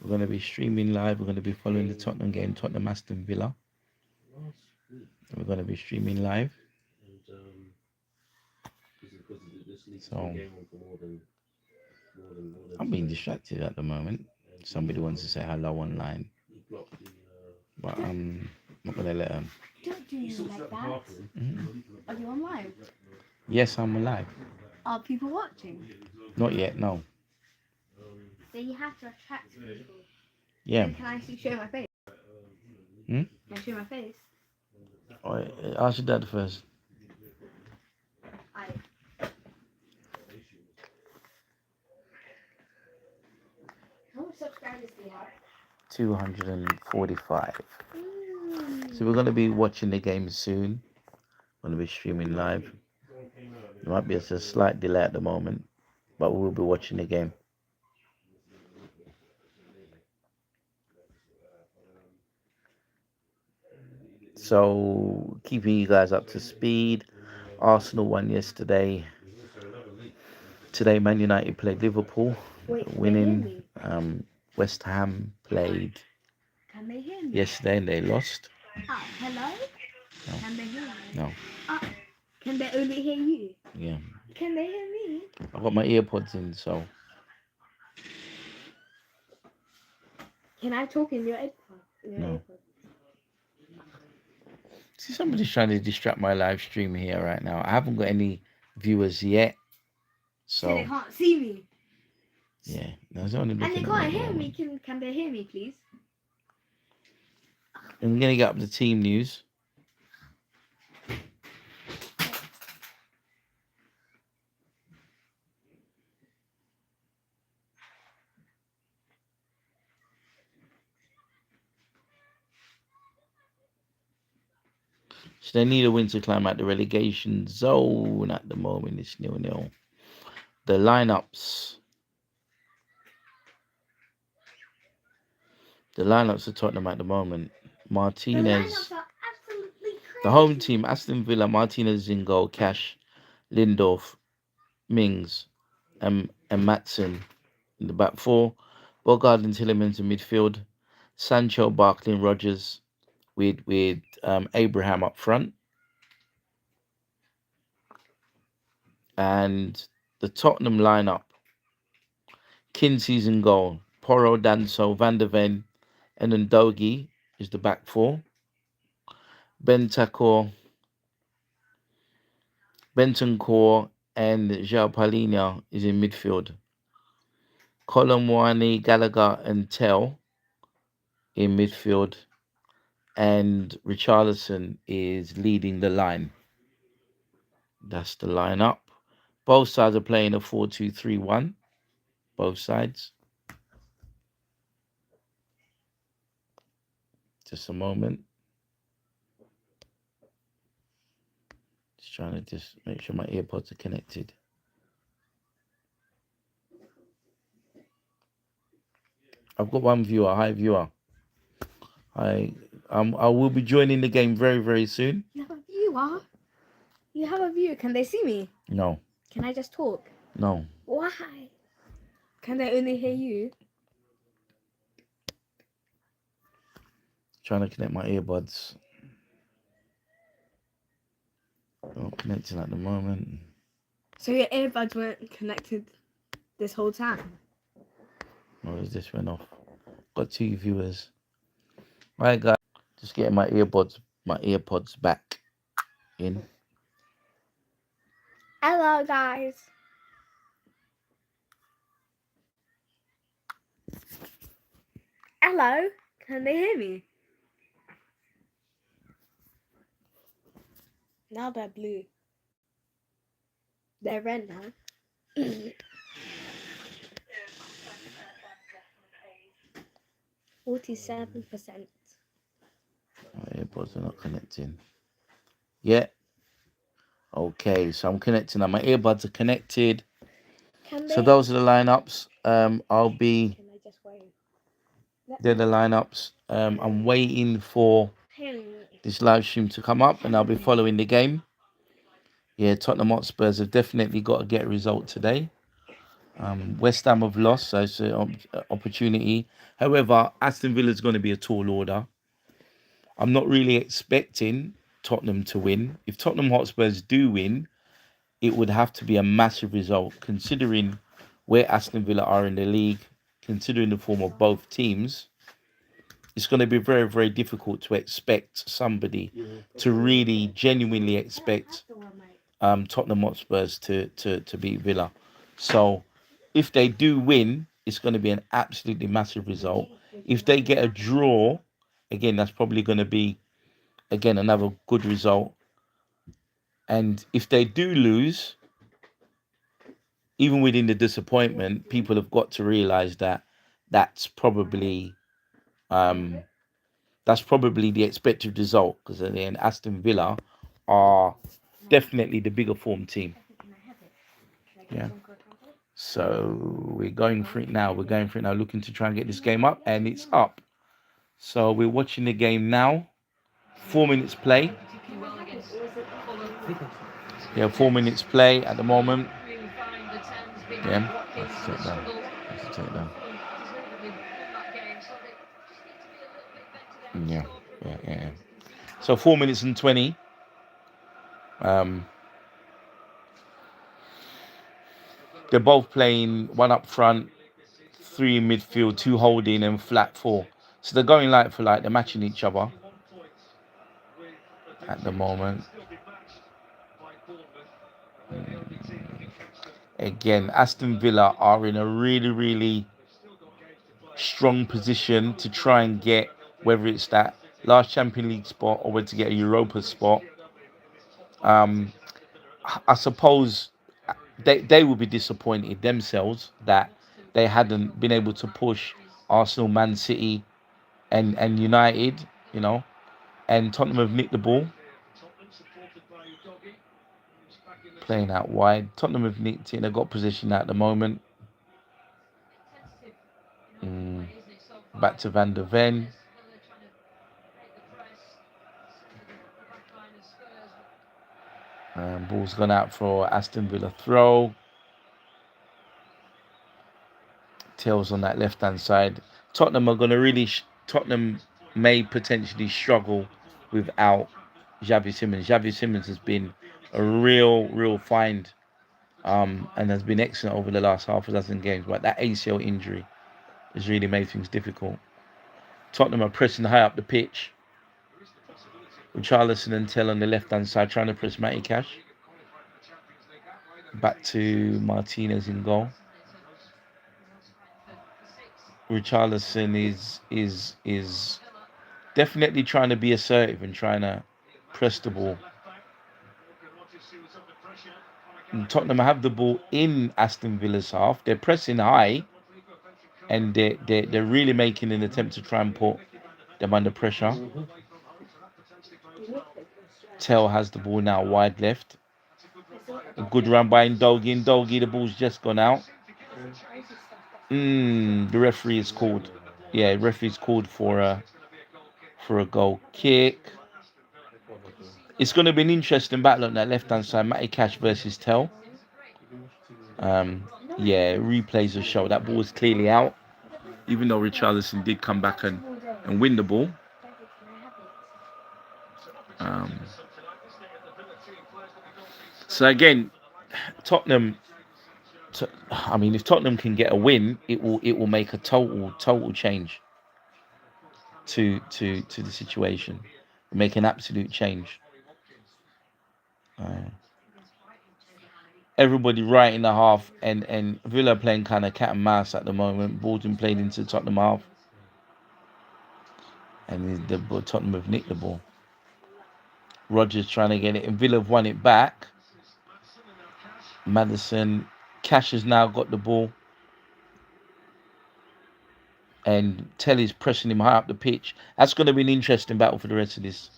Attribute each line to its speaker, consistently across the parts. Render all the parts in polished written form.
Speaker 1: We're going to be streaming live. We're going to be following the Tottenham game, Tottenham Aston Villa. We're going to be streaming live. So I'm being distracted at the moment. Somebody wants to say hello online, but I'm not going to let them.
Speaker 2: Don't do you like that. Are you on live?
Speaker 1: Yes, I'm alive.
Speaker 2: Are people watching?
Speaker 1: Not yet, no.
Speaker 2: So you have to attract people.
Speaker 1: Yeah.
Speaker 2: Can I actually show my face?
Speaker 1: Hmm?
Speaker 2: Can I show my face?
Speaker 1: Alright, ask your dad first.
Speaker 2: I. How much subscribers do you have?
Speaker 1: 245. So we're going to be watching the game soon. We're going to be streaming live. There might be a slight delay at the moment, but we will be watching the game. So keeping you guys up to speed. Arsenal won yesterday. Today Man United played Liverpool, winning. West Ham played
Speaker 2: Can they hear me?
Speaker 1: yesterday and they lost.
Speaker 2: Hello?
Speaker 1: No.
Speaker 2: Can they hear me?
Speaker 1: No.
Speaker 2: Can they only hear you?
Speaker 1: Yeah.
Speaker 2: Can they hear me?
Speaker 1: I've got my earpods in, so.
Speaker 2: Can I talk in your headphones?
Speaker 1: No. See, somebody's trying to distract my live stream here right now. I haven't got any viewers yet, so
Speaker 2: they can't see me.
Speaker 1: Yeah, there's only.
Speaker 2: And they can't hear me. Can they hear me, please?
Speaker 1: I'm gonna get up the team news. So they need a win to climb out the relegation zone. At the moment, it's 0-0. The lineups. The lineups are Tottenham at the moment. Martinez. The home team, Aston Villa, Martinez in goal, Cash, Lindorf, Mings, and Matson in the back four. Bogard and Tillemans in midfield. Sancho, Barkley, and Rogers with Abraham up front. And the Tottenham lineup. Kinsey's in goal. Porro, Danso, Van der Ven, and Ndogi is the back four. Bentancur, and João Palhinha is in midfield. Colomwani, Gallagher, and Tell in midfield. And Richarlison is leading the line. That's the lineup. Both sides are playing a 4-2-3-1. Both sides. Just a moment. Just trying to make sure my earpods are connected. I've got one viewer. Hi, viewer. I will be joining the game very, very soon.
Speaker 2: You have a viewer? You have a viewer. Can they see me?
Speaker 1: No.
Speaker 2: Can I just talk?
Speaker 1: No.
Speaker 2: Why? Can they only hear you?
Speaker 1: Trying to connect my earbuds. Not connecting at the moment.
Speaker 2: So your earbuds weren't connected this whole time?
Speaker 1: No, this went off. Got 2 viewers. Alright, guys. Just getting my earpods back in.
Speaker 2: Hello, guys. Hello. Can they hear me? Now they're blue. They're red now. 47%.
Speaker 1: My earbuds are not connecting. Yeah. Okay, so I'm connecting now. My earbuds are connected. So those are the lineups. I'll be.
Speaker 2: Can I just wait?
Speaker 1: They're the lineups. I'm waiting for this live stream to come up, and I'll be following the game. Yeah, Tottenham Hotspurs have definitely got to get a result today. West Ham have lost, so it's an opportunity. However, Aston Villa is going to be a tall order. I'm not really expecting Tottenham to win. If Tottenham Hotspurs do win, it would have to be a massive result, considering where Aston Villa are in the league, considering the form of both teams. It's going to be very, very difficult to expect somebody to really genuinely expect Tottenham Hotspurs to beat Villa. So if they do win, it's going to be an absolutely massive result. If they get a draw, again, that's probably going to be, again, another good result. And if they do lose, even within the disappointment, people have got to realize that that's probably um, that's probably the expected result, because then Aston Villa are definitely the bigger form team. Yeah. So we're going for it now. We're going for it now, looking to try and get this game up, and it's up. So we're watching the game now. 4 minutes play. Yeah, 4 minutes play at the moment. Yeah, that's it down. That's it down. Yeah. So 4 minutes and 20. Um, they're both playing one up front, three in midfield, two holding, and flat four. So they're going like for like. They're matching each other at the moment. Again, Aston Villa are in a really, really strong position to try and get, whether it's that last Champions League spot or whether to get a Europa spot. I suppose they will be disappointed themselves that they hadn't been able to push Arsenal, Man City, and United, and Tottenham have nicked the ball. Playing out wide. Tottenham have nicked it and they've got position at the moment. Back to Van der Ven. Ball's gone out for Aston Villa throw. Tails on that left hand side. Tottenham are going to really. Tottenham may potentially struggle without Xavi Simons. Xavi Simons has been a real find, and has been excellent over the last half a dozen games. But that ACL injury has really made things difficult. Tottenham are pressing high up the pitch, with Richarlison and Tell on the left hand side trying to press Matty Cash. Back to Martinez in goal. Richarlison is definitely trying to be assertive and trying to press the ball. And Tottenham have the ball in Aston Villa's half. They're pressing high, and they're really making an attempt to try and put them under pressure. Tell has the ball now wide left. A good run by Ndogi. Ndogi, the ball's just gone out. The referee is called. Yeah, referee's called for a goal kick. It's going to be an interesting battle on that left-hand side. Matty Cash versus Tell. Replays will show that ball was clearly out, even though Richarlison did come back and win the ball. So again, Tottenham. If Tottenham can get a win, it will make a total change to the situation. Make an absolute change. Everybody right in the half, and Villa playing kind of cat and mouse at the moment. Ball's been played into Tottenham half, and the Tottenham have nicked the ball. Rodgers trying to get it, and Villa have won it back. Maddison, Cash has now got the ball, and Telly's pressing him high up the pitch. That's going to be an interesting battle for the rest of this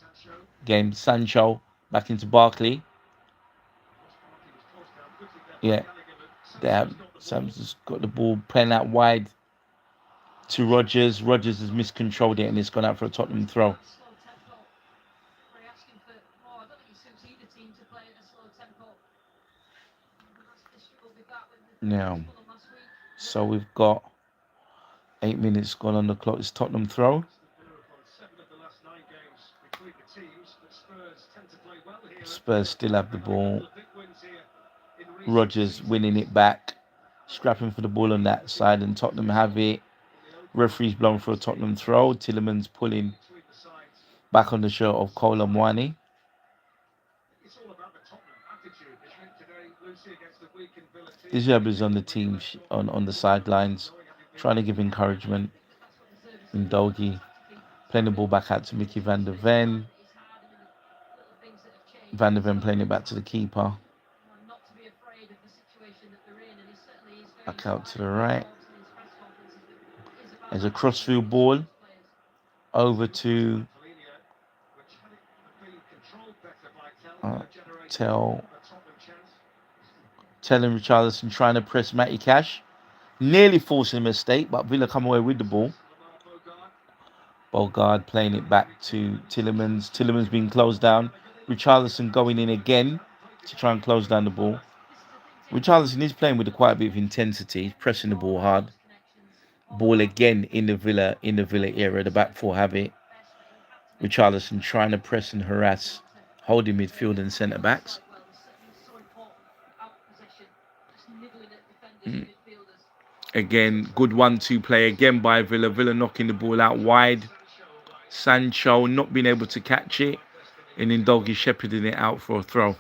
Speaker 1: game. Sancho back into Barkley. Yeah, Sam's got the ball playing out wide to Rodgers. Rodgers has miscontrolled it and it's gone out for a Tottenham throw. Now, So we've got 8 minutes gone on the clock. It's Tottenham throw. Spurs still have the ball. Rodgers winning it back, scrapping for the ball on that side, and Tottenham have it. Referee's blown for a Tottenham throw. Tillemans pulling back on the shirt of Kola Mwani. Diab is on the team on the sidelines, trying to give encouragement. In Dogi, playing the ball back out to Mickey van der Ven. Van der Ven playing it back to the keeper. Back out to the right. There's a crossfield ball over to telling Richarlison trying to press Matty Cash. Nearly forcing a mistake, but Villa come away with the ball. Bogard playing it back to Tillemans. Tillemans being closed down. Richarlison going in again to try and close down the ball. Richarlison is playing with quite a bit of intensity, pressing the ball hard. Ball again in the Villa area. The back four have it. Richarlison trying to press and harass holding midfield and centre backs. Again, good 1-2 play again by Villa. Villa knocking the ball out wide. Sancho not being able to catch it, and then Doggy shepherding it out for a throw.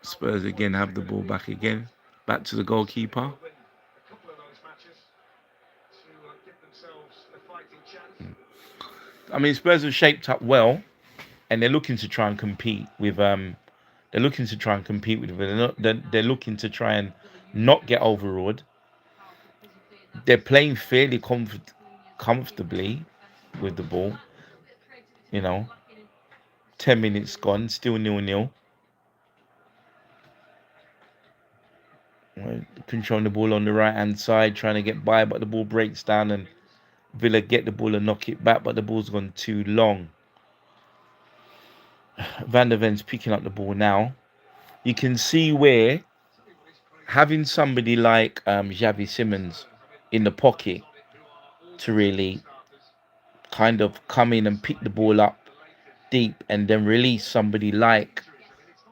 Speaker 1: Spurs again have the ball back again. Back to the goalkeeper. I mean, Spurs have shaped up well, and they're looking to try and compete with. They're looking to try and compete with. They're looking to try and not get overawed. They're playing fairly comfortably with the ball. 10 minutes gone, still 0-0. Controlling the ball on the right hand side, trying to get by, but the ball breaks down and Villa get the ball and knock it back, but the ball's gone too long. Van der Ven's picking up the ball now. You can see where having somebody like Xavi Simons in the pocket to really kind of come in and pick the ball up deep and then release somebody like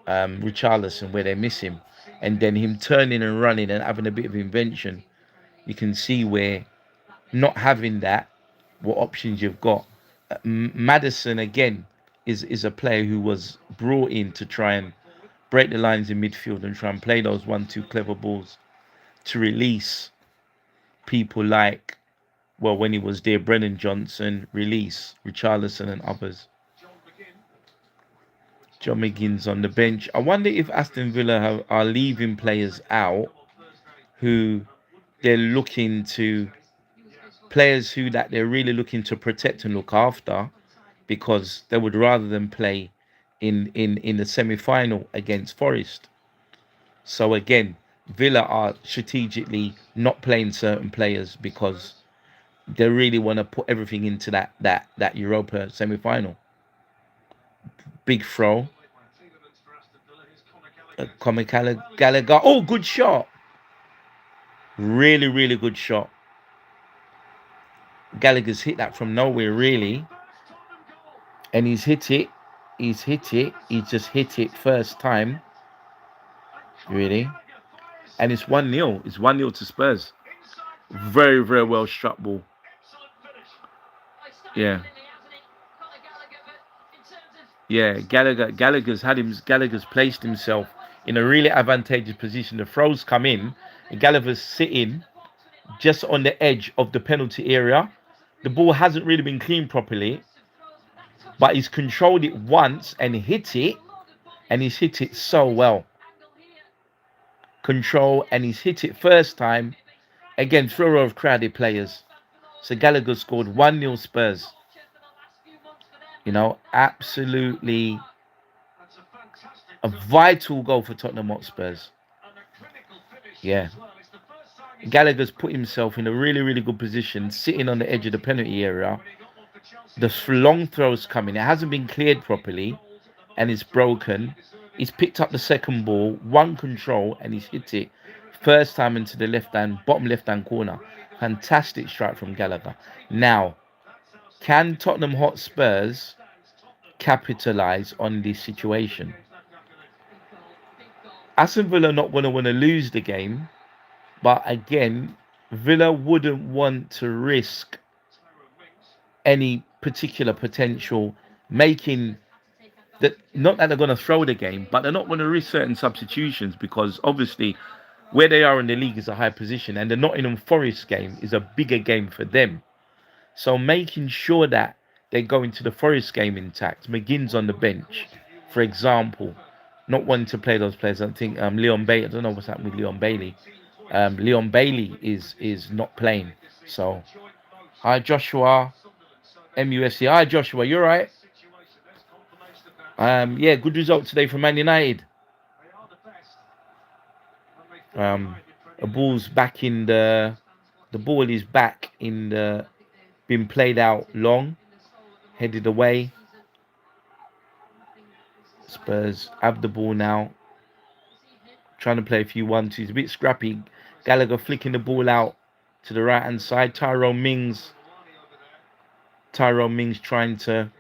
Speaker 1: Richarlison where they miss him, and then him turning and running and having a bit of invention. You can see where not having that, what options you've got. Maddison again is a player who was brought in to try and break the lines in midfield and try and play those 1-2 clever balls to release people like, well, when he was there, Brennan Johnson, release Richarlison and others. John McGinn's on the bench. I wonder if Aston Villa are leaving players out who they're looking to, players who that they're really looking to protect and look after, because they would rather than play in the semi-final against Forest. So again, Villa are strategically not playing certain players because they really want to put everything into that Europa semi-final. Big throw. Gallagher. Oh, good shot. Really, really good shot. Gallagher's hit that from nowhere, really. And he's hit it. He's just hit it first time. Really. And it's 1-0. It's 1-0 to Spurs. Very, very well struck ball. Yeah. Yeah, Gallagher's placed himself in a really advantageous position. The throws come in, and Gallagher's sitting just on the edge of the penalty area. The ball hasn't really been cleaned properly, but he's controlled it once and hit it, and he's hit it so well. Control, and he's hit it first time. Again, throw of crowded players. So Gallagher scored 1-0 Spurs. Absolutely a vital goal for Tottenham Hotspurs. Yeah. Gallagher's put himself in a really, really good position, sitting on the edge of the penalty area. The long throw's coming. It hasn't been cleared properly. and it's broken. He's picked up the second ball, one control, and he's hit it first time into the bottom left hand corner. Fantastic strike from Gallagher. Now, can Tottenham Hotspurs capitalise on this situation? Aston Villa not going to want to lose the game, but again, Villa wouldn't want to risk any particular potential making that. Not that they're going to throw the game, but they're not going to risk certain substitutions because obviously where they are in the league is a high position, and the Nottingham Forest game is a bigger game for them. So making sure that they go into the Forest game intact. McGinn's on the bench, for example, not wanting to play those players. I think Leon Bailey. I don't know what's happening with Leon Bailey. Leon Bailey is not playing. So, hi Joshua, MUSC. Hi Joshua, you're right. Yeah, good result today from Man United. The ball's back in the ball is back in the been played out long, headed away. Spurs have the ball now, trying to play a few 1-2s, a bit scrappy. Gallagher flicking the ball out to the right hand side. Tyrone Mings trying to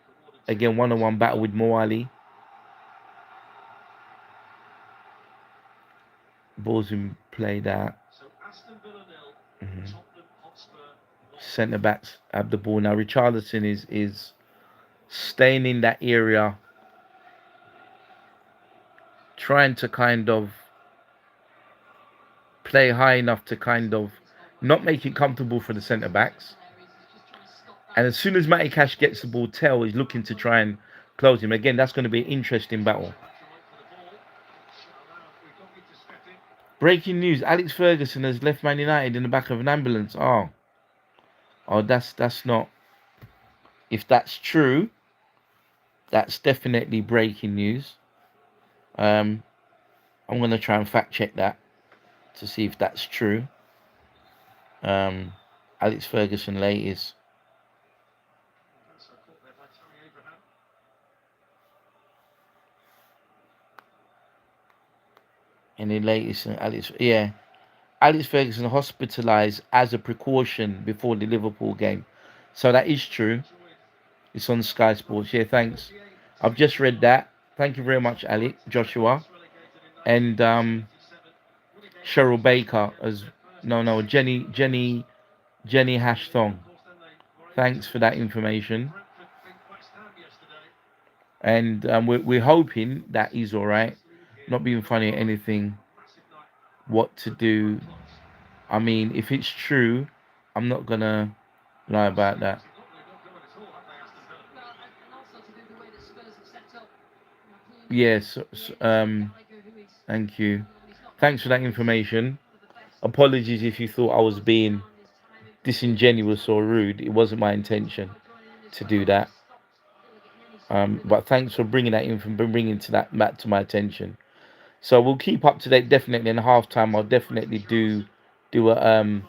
Speaker 1: again one-on-one battle with Moali. Ball's been played out. Centre backs have the ball now. Richarlison is staying in that area, trying to kind of play high enough to kind of not make it comfortable for the centre backs. And as soon as Matty Cash gets the ball, Tell is looking to try and close him. Again, that's going to be an interesting battle. Breaking news: Alex Ferguson has left Man United in the back of an ambulance. Oh, that's not. If that's true, that's definitely breaking news. I'm going to try and fact check that to see if that's true. Alex Ferguson latest. And the latest, Alex Ferguson hospitalised as a precaution before the Liverpool game. So that is true. It's on Sky Sports. Yeah, thanks. I've just read that. Thank you very much, Joshua. And Cheryl Baker as Jenny Hashthong. Thanks for that information. And we're hoping that he's all right. Not being funny or anything. What to do? I mean, if it's true, I'm not gonna lie about that. Yes. Thank you. Thanks for that information. Apologies if you thought I was being disingenuous or rude. It wasn't my intention to do that. But thanks for bringing that bringing that to my attention. So we'll keep up to date. Definitely in halftime, I'll definitely do a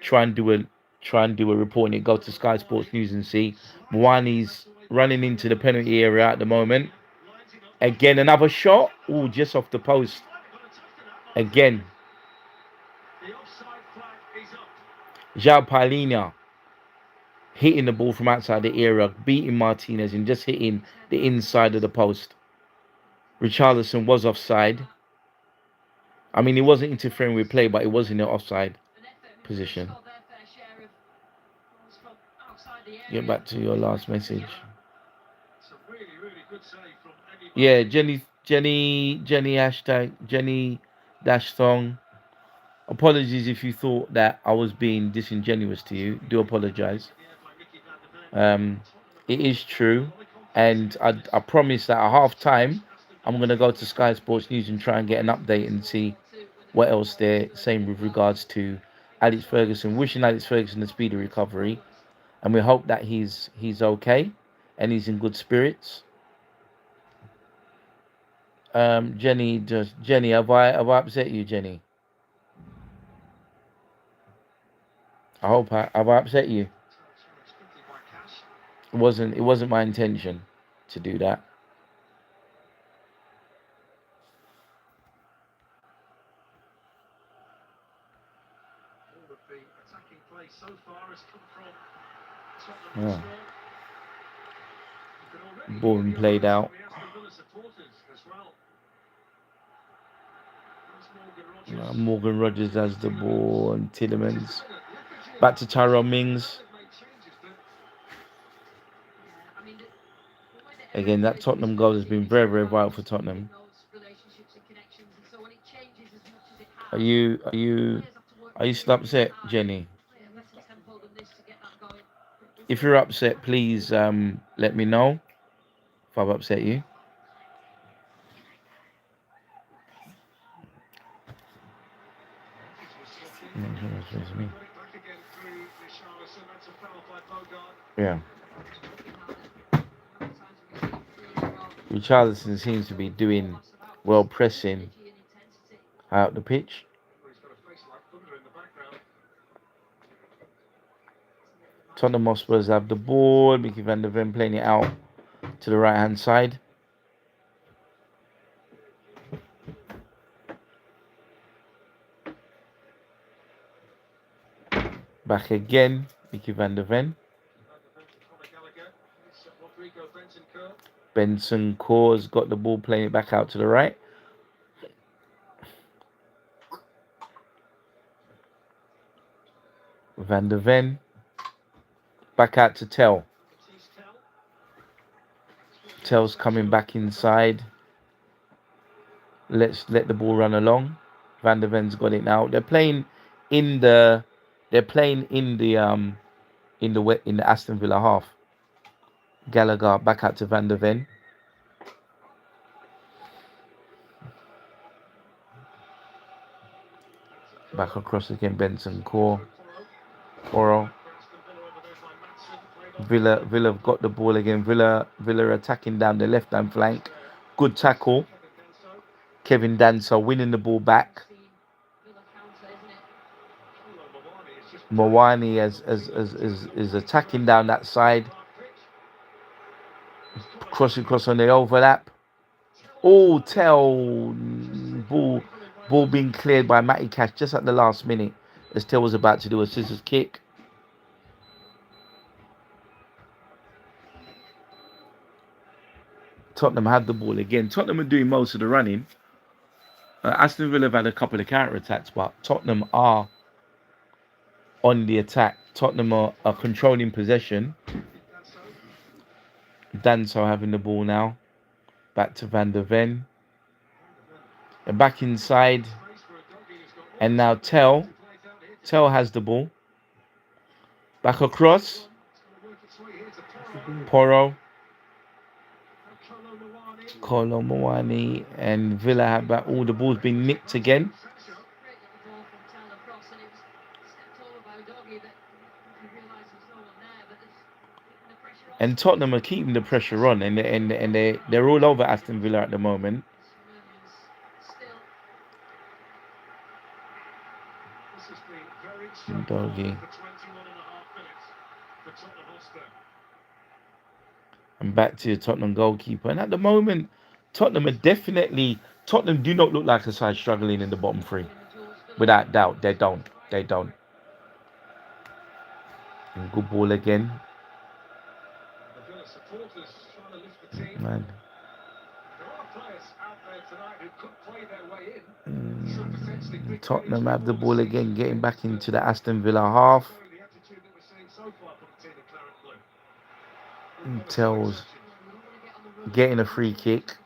Speaker 1: try and do a report. And go to Sky Sports News and see. Mwani's running into the penalty area at the moment. Again, another shot. Oh, just off the post. Again. João Palhinha hitting the ball from outside the area, beating Martinez and just hitting the inside of the post. Richarlison was offside. I mean, he wasn't interfering with play, but he was in the offside position. Get back to your last message. Yeah, Jenny hashtag Jenny dash song. Apologies if you thought that I was being disingenuous to you. Do apologize. It is true, and I promise that at half time I'm gonna go to Sky Sports News and try and get an update and see what else they're saying with regards to Alex Ferguson. Wishing Alex Ferguson a speedy recovery, and we hope that he's okay and he's in good spirits. Jenny, have I upset you, Jenny? Have I upset you? It wasn't my intention to do that. Yeah. Ball been played out. Morgan Rogers has the ball and Tillemans. Back to Tyrone Mings. Again, that Tottenham goal has been very, very vital for Tottenham. Are you still upset, Jenny? If you're upset, please let me know if I've upset you. Yeah. Richarlison seems to be doing well pressing out the pitch. Tottenham Hotspurs have the ball. Mickey van der Ven playing it out to the right hand side. Back again, Mickey van der Ven. Benson Core's got the ball, playing it back out to the right. Van der Ven. Back out to Tell. Tell's coming back inside. Let's let the ball run along. Van der Ven's got it now. They're playing in the Aston Villa half. Gallagher back out to Van der Ven. Back across again, Benson Core. Oro. Villa have got the ball again. Villa attacking down the left hand flank. Good tackle. Kevin Danso winning the ball back. Mawani is attacking down that side. Crossing across on the overlap. Oh, Tell ball being cleared by Matty Cash just at the last minute as Tell was about to do a scissors kick. Tottenham had the ball again. Tottenham are doing most of the running. Aston Villa have had a couple of counter attacks, but Tottenham are on the attack. Tottenham are controlling possession. Danso having the ball now. Back to Van der Ven. And back inside. And now Tell. Tell has the ball. Back across. Porro. Kolo Muani and Villa have back. All the balls been nicked again. And Tottenham are keeping the pressure on, and they're all over Aston Villa at the moment. Doggy. And back to the Tottenham goalkeeper. And at the moment, Tottenham do not look like a side struggling in the bottom three. Without doubt, they don't. And good ball again. Man. Tottenham have the ball again, getting back into the Aston Villa half. Tells getting a free kick.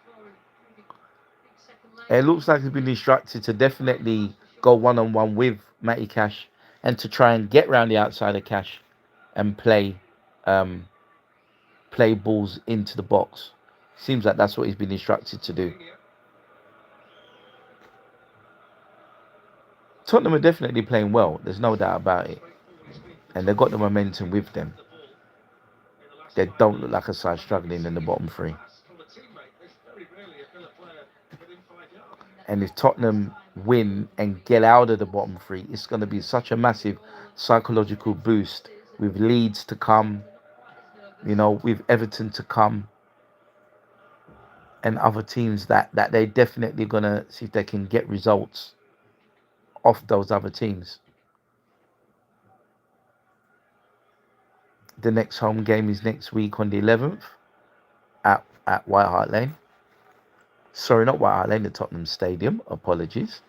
Speaker 1: It looks like he's been instructed to definitely go one-on-one with Matty Cash and to try and get round the outside of Cash and play balls into the box. Seems like that's what he's been instructed to do. Tottenham are definitely playing well. There's no doubt about it. And they've got the momentum with them. They don't look like a side struggling in the bottom three. And if Tottenham win and get out of the bottom three, it's going to be such a massive psychological boost with Leeds to come, with Everton to come, and other teams that they're definitely going to see if they can get results off those other teams. The next home game is next week on the 11th at White Hart Lane. Sorry, not White Hart Lane, the Tottenham Stadium. Apologies.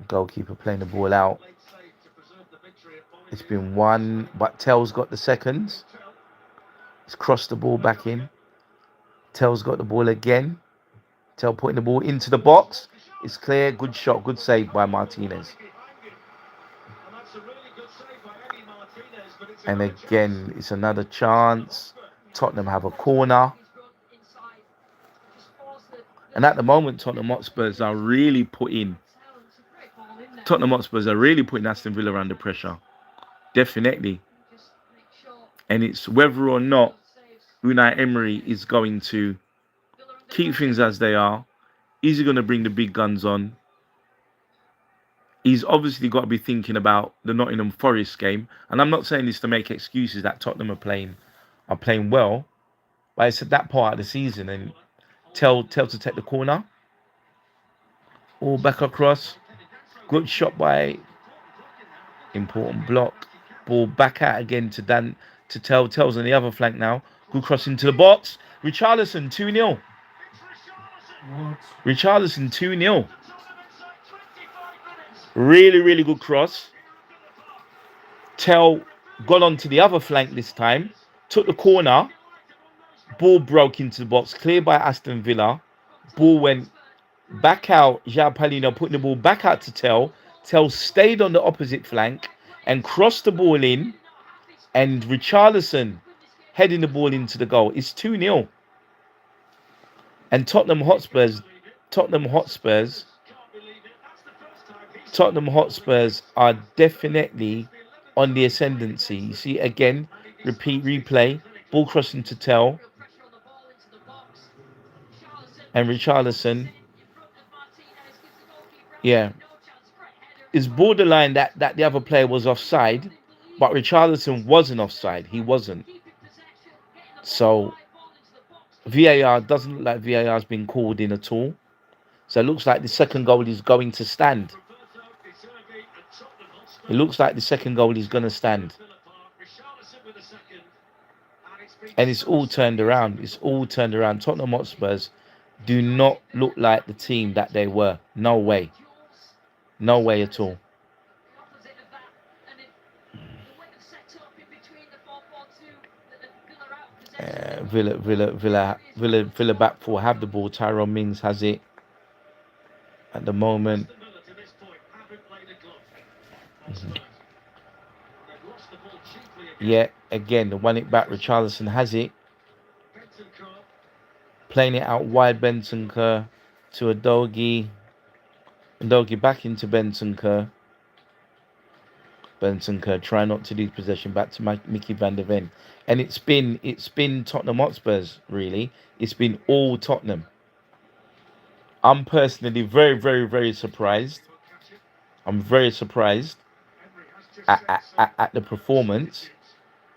Speaker 1: Goalkeeper playing the ball out. It's been one, but Tell's got the seconds. He's crossed the ball back in. Tell's got the ball again. Tell putting the ball into the box. It's clear. Good shot. Good save by Martinez. And again, it's another chance. Tottenham have a corner. And at the moment, Tottenham Hotspurs are really putting Aston Villa under pressure. Definitely. And it's whether or not Unai Emery is going to keep things as they are. Is he going to bring the big guns on? He's obviously got to be thinking about the Nottingham Forest game. And I'm not saying this to make excuses that Tottenham are playing well. But it's at that part of the season. And Tell to take the corner. All back across. Good shot by important block. Ball back out again to Dan, to Tell. Tell's on the other flank now. Good cross into the box. Richarlison 2-0. Richarlison 2-0. Really, really good cross. Tell got onto the other flank this time. Took the corner. Ball broke into the box. Cleared by Aston Villa. Ball went back out. João Palhinha putting the ball back out to Tell. Tell stayed on the opposite flank and crossed the ball in. And Richarlison heading the ball into the goal. It's 2-0. And Tottenham Hotspurs are definitely on the ascendancy. You see again, replay, ball crossing to Tell. And Richarlison, it's borderline that the other player was offside, but Richarlison wasn't offside. He wasn't. So VAR doesn't look like VAR has been called in at all. So it looks like the second goal is going to stand. And it's all turned around. Tottenham Hotspurs do not look like the team that they were. No way. No way at all. Villa back four have the ball. Tyrone Mings has it at the moment. Yeah, again, the one it back. Richarlison has it. Playing it out wide. Bentancur to Udogie. Udogie back into Bentancur. Try not to lose possession. Back to Mickey van der Ven. And it's been Tottenham Hotspurs, really. It's been all Tottenham. I'm personally very, very, very surprised. I'm very surprised at the performance.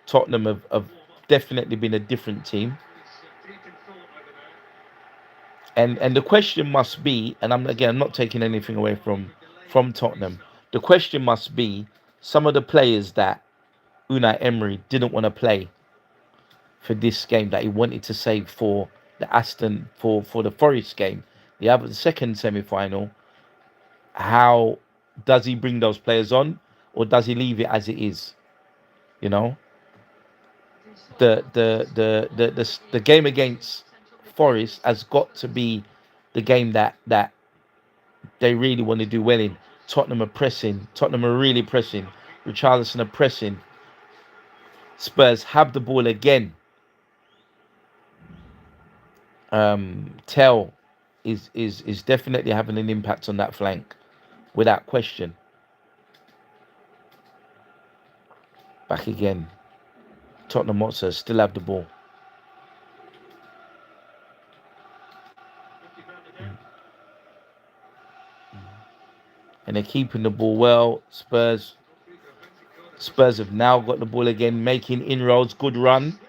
Speaker 1: Tottenham have definitely been a different team. And the question must be, and I'm not taking anything away from Tottenham. The question must be some of the players that Unai Emery didn't want to play for this game, that he wanted to save for the Forest game, the second semi-final. How does he bring those players on, or does he leave it as it is? You know, the game against Forest has got to be the game that they really want to do well in. Tottenham are pressing. Tottenham are really pressing. Richarlison are pressing. Spurs have the ball again. Tell is definitely having an impact on that flank, without question. Back again. Tottenham Hotspurs still have the ball. And they're keeping the ball well. Spurs have now got the ball again, making inroads. Good run.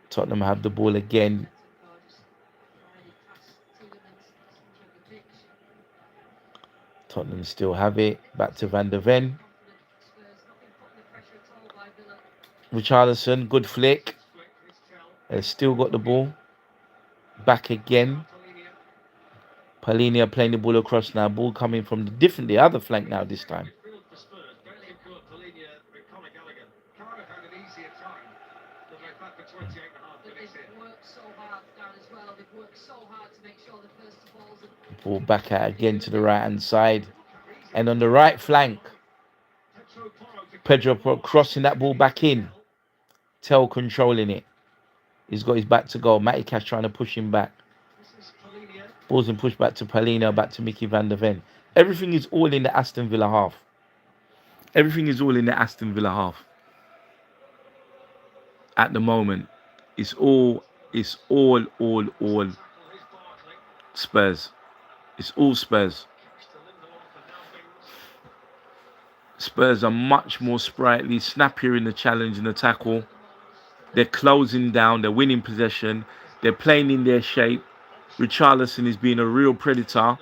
Speaker 1: Tottenham have the ball again. Tottenham still have it. Back to Van der Ven. Richarlison, good flick. Has still got the ball. Back again. Palhinha playing the ball across now. Ball coming from the other flank now this time. Ball back out again to the right hand side. And on the right flank, Pedro crossing that ball back in. Tell controlling it. He's got his back to goal. Matty Cash trying to push him back. Ball's been pushed back to Palhinha, back to Mickey van der Ven. Everything is all in the Aston Villa half. Everything is all in the Aston Villa half. At the moment, it's all Spurs. It's all Spurs. Spurs are much more sprightly, snappier in the challenge and the tackle. They're closing down, they're winning possession, they're playing in their shape. Richarlison is being a real predator.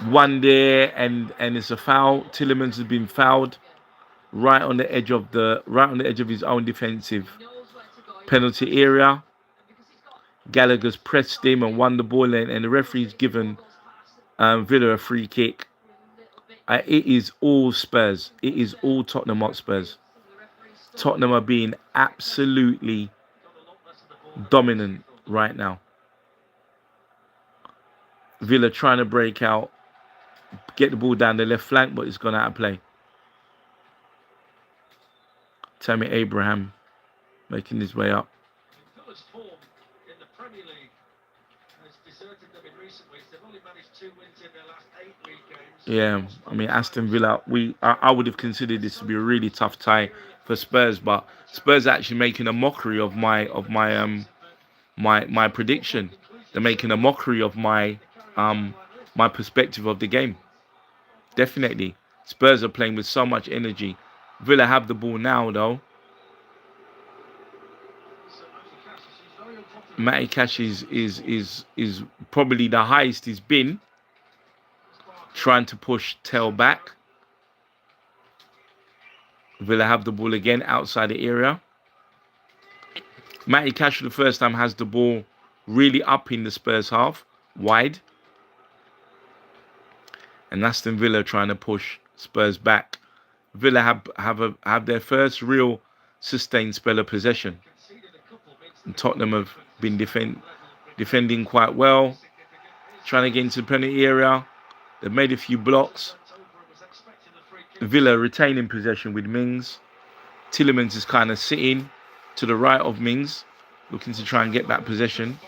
Speaker 1: One there and it's a foul. Tielemans has been fouled right on the edge of his own defensive penalty area. Gallagher's pressed him and won the ball, and the referee's given Villa a free kick. It is all Spurs. It is all Tottenham Hotspurs. Tottenham are being absolutely dominant right now. Villa trying to break out, get the ball down the left flank, but it's gone out of play. Tammy Abraham making his way up. Yeah, I mean Aston Villa. I would have considered this to be a really tough tie for Spurs, but Spurs are actually making a mockery of my prediction. They're making a mockery of my perspective of the game. Definitely, Spurs are playing with so much energy. Villa have the ball now, though. Matty Cash is probably the highest he's been. Trying to push tail back. Villa have the ball again outside the area. Matty Cash for the first time has the ball really up in the Spurs half, wide. And Aston Villa trying to push Spurs back. Villa have their first real sustained spell of possession. And Tottenham have been defending quite well. Trying to get into the penalty area. They've made a few blocks. Villa retaining possession with Mings. Tielemans is kind of sitting to the right of Mings, looking to try and get that possession.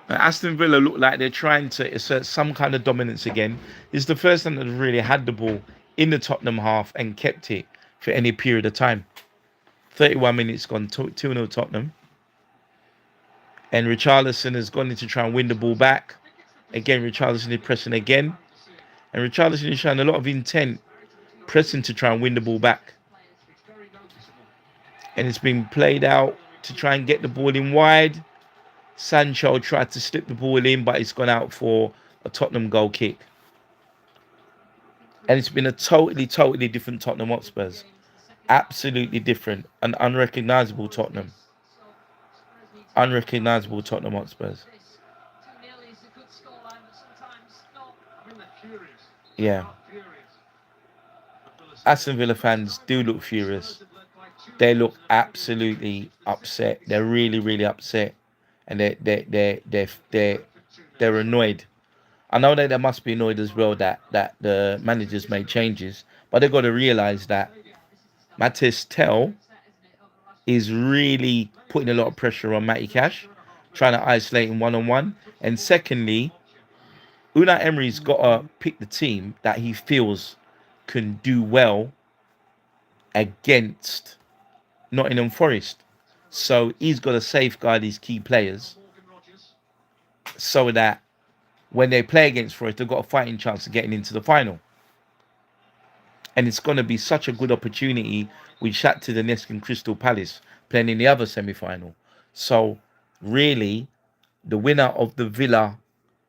Speaker 1: Aston Villa look like they're trying to assert some kind of dominance again. It's the first time that they've really had the ball in the Tottenham half and kept it for any period of time. 31 minutes gone, 2-0 Tottenham. And Richarlison has gone in to try and win the ball back. Again, Richarlison is pressing again. And Richarlison is showing a lot of intent, pressing to try and win the ball back. And it's been played out to try and get the ball in wide. Sancho tried to slip the ball in, but it's gone out for a Tottenham goal kick. And it's been a totally different Tottenham Hotspurs. Absolutely different. An unrecognisable Tottenham. Unrecognisable Tottenham Hotspurs. Yeah. Aston Villa fans do look furious. They look absolutely upset. They're really upset. And they're annoyed. I know that they must be annoyed as well that the managers made changes, but they've got to realise that Matis Tell is really putting a lot of pressure on Matty Cash, trying to isolate him one-on-one. And secondly, Unai Emery's got to pick the team that he feels can do well against Nottingham Forest. So he's got to safeguard his key players so that when they play against Forest, they've got a fighting chance of getting into the final. And it's going to be such a good opportunity with Shakhtar Donetsk and Crystal Palace playing in the other semi-final. So really, the winner of the Villa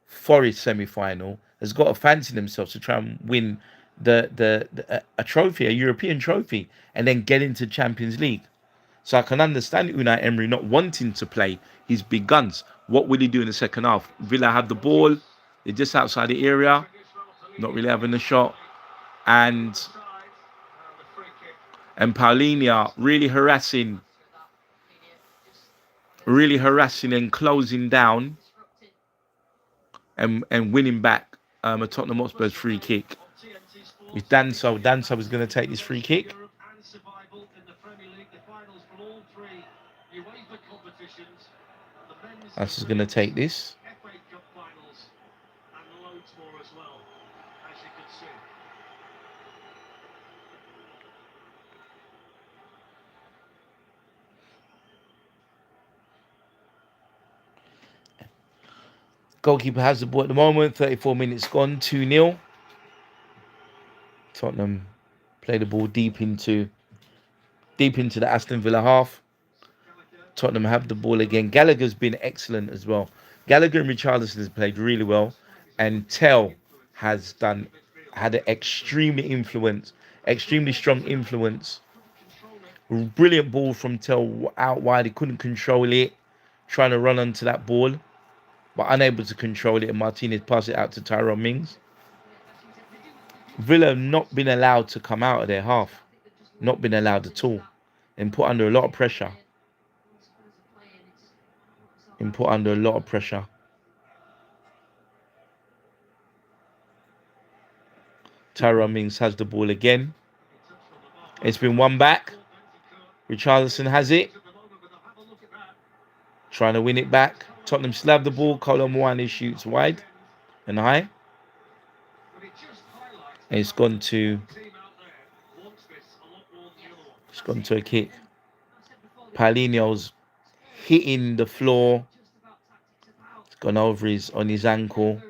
Speaker 1: Forest semi-final has got to fancy themselves to try and win a trophy, a European trophy, and then get into Champions League. So I can understand Unai Emery not wanting to play his big guns. What will he do in the second half? Villa have the ball. They're just outside the area, not really having a shot. And Paulinho really harassing and closing down and winning back a Tottenham Hotspurs free kick. With Danso is going to take this free kick. That's just going to take this. Goalkeeper has the ball at the moment. 34 minutes gone. 2-0. Tottenham play the ball deep into the Aston Villa half. Tottenham have the ball again. Gallagher's been excellent as well. Gallagher and Richarlison has played really well, and Tell has had an extremely strong influence. Brilliant ball from Tell out wide. He couldn't control it, trying to run onto that ball, but unable to control it. And Martinez passed it out to Tyrone Mings. Villa have not been allowed to come out of their half, not been allowed at all, and put under a lot of pressure. Tyrone Mings has the ball again. It's been won back. Richarlison has it. Trying to win it back. Tottenham still have the ball. Kolo Muani shoots wide and high. And it's gone to a kick. Paulinho's hitting the floor. It's gone over on his ankle.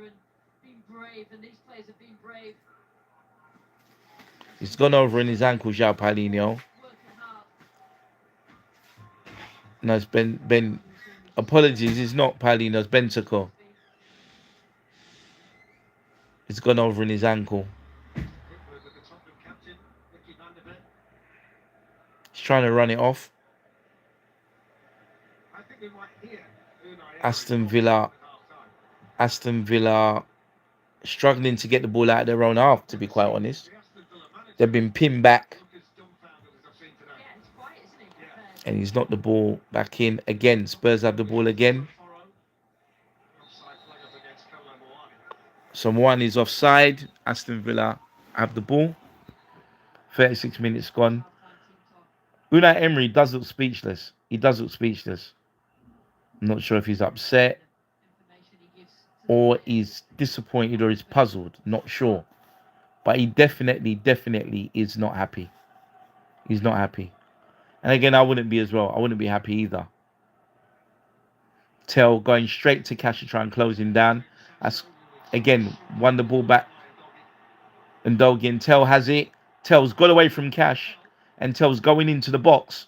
Speaker 1: It's gone over in his ankle, João Paulinho. No, it's Ben. Apologies, it's not Paulinho, it's Bentancur. It's gone over in his ankle. He's trying to run it off. Aston Villa struggling to get the ball out of their own half, to be quite honest. They've been pinned back. And he's knocked the ball back in. Again, Spurs have the ball again. So one is offside. Aston Villa have the ball. 36 minutes gone. Unai Emery does look speechless. I'm not sure if he's upset or he's disappointed or he's puzzled. Not sure. But he definitely is not happy. He's not happy. And again, I wouldn't be as well. I wouldn't be happy either. Tell going straight to Cash to try and close him down. That's, again, won the ball back. And Dogan, Tell has it. Tell's got away from Cash. And Tell's going into the box.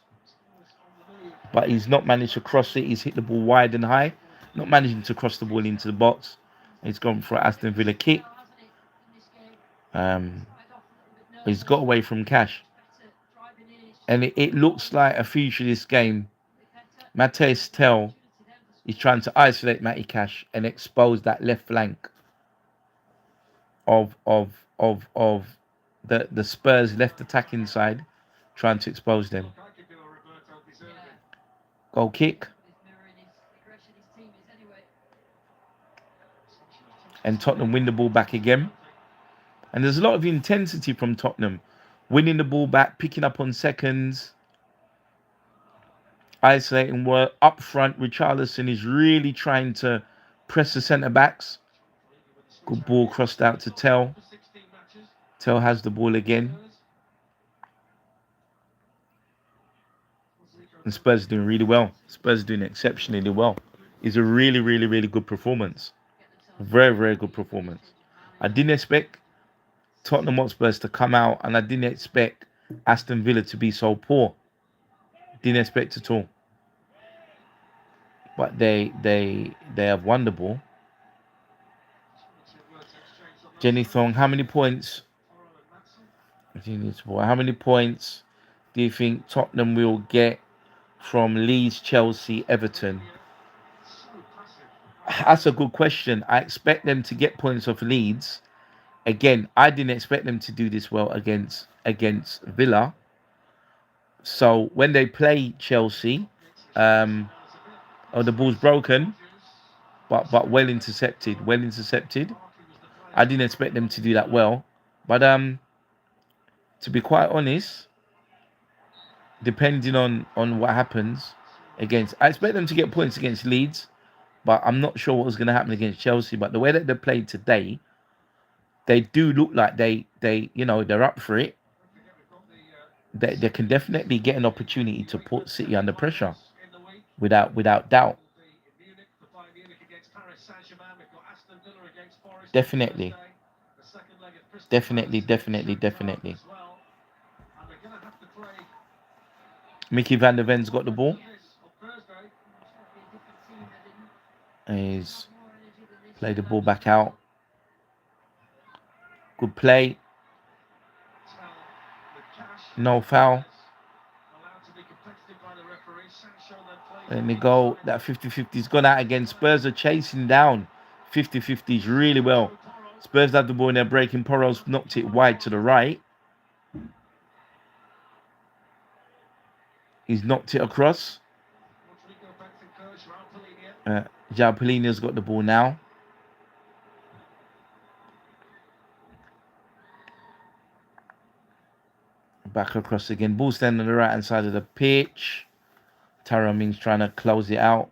Speaker 1: But he's not managed to cross it. He's hit the ball wide and high. Not managing to cross the ball into the box. He's gone for an Aston Villa kick. He's got away from Cash. And it looks like a future this game. Matheus Tell is trying to isolate Matty Cash and expose that left flank of the Spurs left attacking side, trying to expose them. Goal kick. And Tottenham win the ball back again. And there's a lot of intensity from Tottenham. Winning the ball back, picking up on seconds. Isolating work. Up front, Richarlison is really trying to press the centre-backs. Good ball crossed out to Tell. Tell has the ball again. And Spurs doing really well. Spurs doing exceptionally well. It's a really good performance. Very good performance. I didn't expect Tottenham Hotspurs to come out, and I didn't expect Aston Villa to be so poor. Didn't expect at all. But they have won the ball. Jenny Thong, how many points? How many points do you think Tottenham will get from Leeds, Chelsea, Everton? That's a good question. I expect them to get points off Leeds. Again, I didn't expect them to do this well against Villa. So when they play Chelsea, the ball's broken, but well intercepted. Well intercepted. I didn't expect them to do that well, but to be quite honest, depending on what happens I expect them to get points against Leeds, but I'm not sure what was going to happen against Chelsea. But the way that they played today, they do look like they're up for it. They can definitely get an opportunity to put City under pressure, without doubt. Definitely, definitely. Mickey van der Ven's got the ball. He's played the ball back out. Good play. No foul. Let me go. That 50-50's gone out again. Spurs are chasing down 50-50s really well. Spurs have the ball and they're breaking. Porro's knocked it wide to the right. He's knocked it across. João Palhinha's got the ball now. Back across again. Ball standing on the right hand side of the pitch. Tyrone Mings trying to close it out.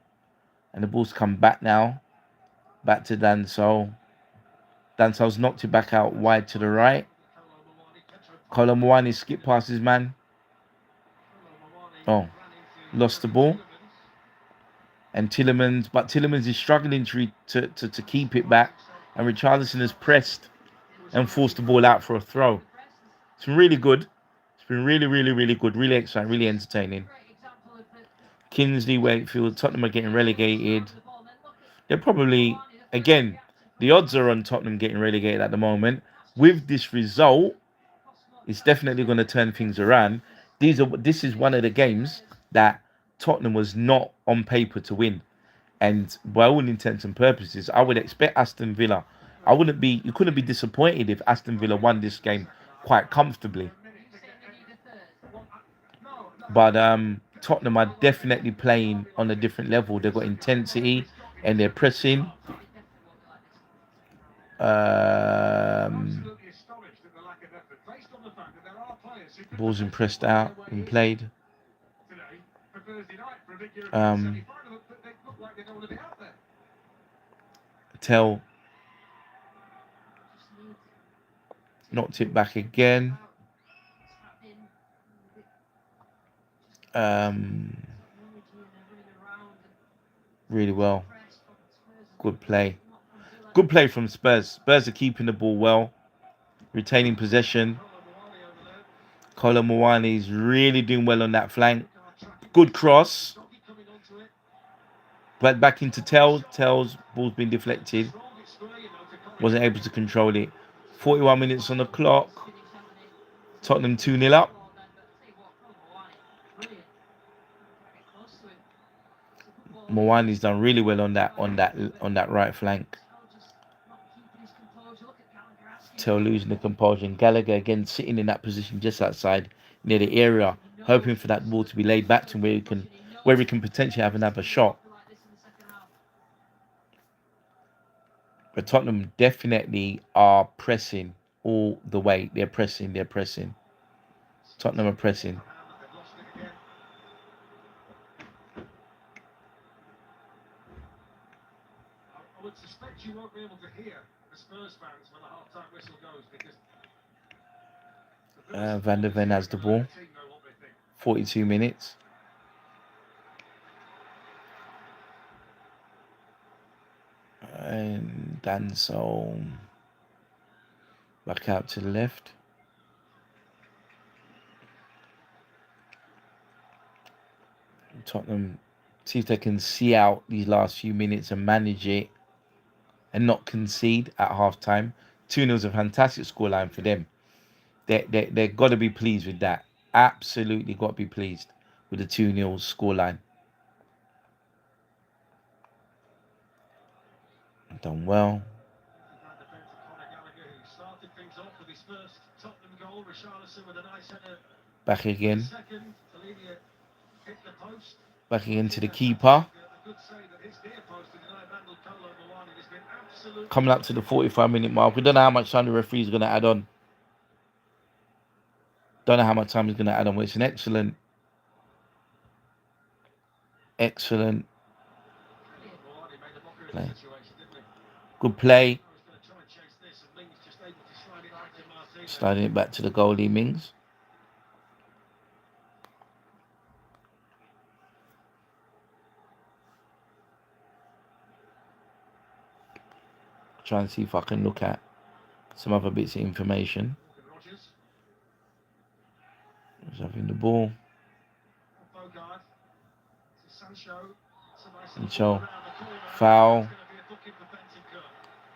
Speaker 1: And the ball's come back now. Back to Danso. Danso's knocked it back out wide to the right. Kolo Muani skipped past his man. Oh, lost the ball. And Tillemans is struggling to keep it back. And Richarlison has pressed and forced the ball out for a throw. It's been really good. It's been really good. Really exciting, really entertaining. Kingsley, Wakefield, Tottenham are getting relegated. They're probably, again, the odds are on Tottenham getting relegated at the moment. With this result, it's definitely going to turn things around. This is one of the games that Tottenham was not on paper to win. And by all intents and purposes, I would expect Aston Villa. You couldn't be disappointed if Aston Villa won this game quite comfortably. But Tottenham are definitely playing on a different level. They've got intensity and they're pressing. Ball's been pressed out and played. Tell knocked it back again. Really well. Good play. Good play from Spurs. Spurs are keeping the ball well, retaining possession. Kolo Muani is really doing well on that flank. Good cross. But back into Tell. Tell's ball's been deflected. Wasn't able to control it. 41 minutes on the clock. Tottenham 2-0 up. Muani's done really well on that right flank. Tell losing the composure. And Gallagher again sitting in that position just outside near the area, hoping for that ball to be laid back to him where he can potentially have another shot. But Tottenham definitely are pressing all the way. They're pressing. Tottenham are pressing. I would suspect you won't be able to hear the Spurs fans when the half-time whistle goes because Van der Ven has the ball. 42 minutes. And Danso back out to the left. Tottenham see if they can see out these last few minutes and manage it and not concede at half time 2-0 is a fantastic scoreline for them. They've got to be pleased with that. Absolutely got to be pleased with the 2-0 scoreline. Done well. Back again. Back again to the keeper. Coming up to the 45-minute mark. We don't know how much time the referee is going to add on. Don't know how much time he's going to add on. But it's an excellent play. Good play. Sliding it back to the goalie, Mings. Try and see if I can look at some other bits of information. He's having the ball. Sancho. Foul.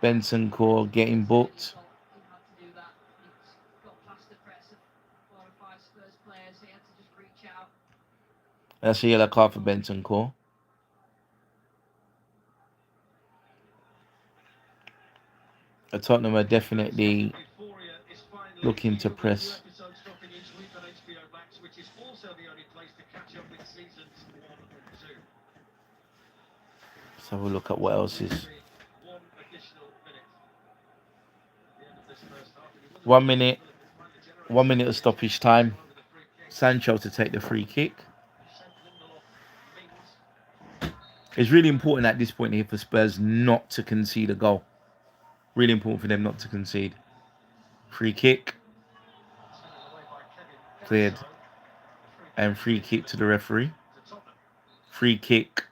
Speaker 1: Bentancur getting booked. That's a yellow card for Bentancur. Tottenham are definitely looking to press. Let's have a look at what else is. 1 minute. 1 minute of stoppage time. Sancho to take the free kick. It's really important at this point here for Spurs not to concede a goal. Really important for them not to concede. Free kick. Cleared. And free kick to the referee. Free kick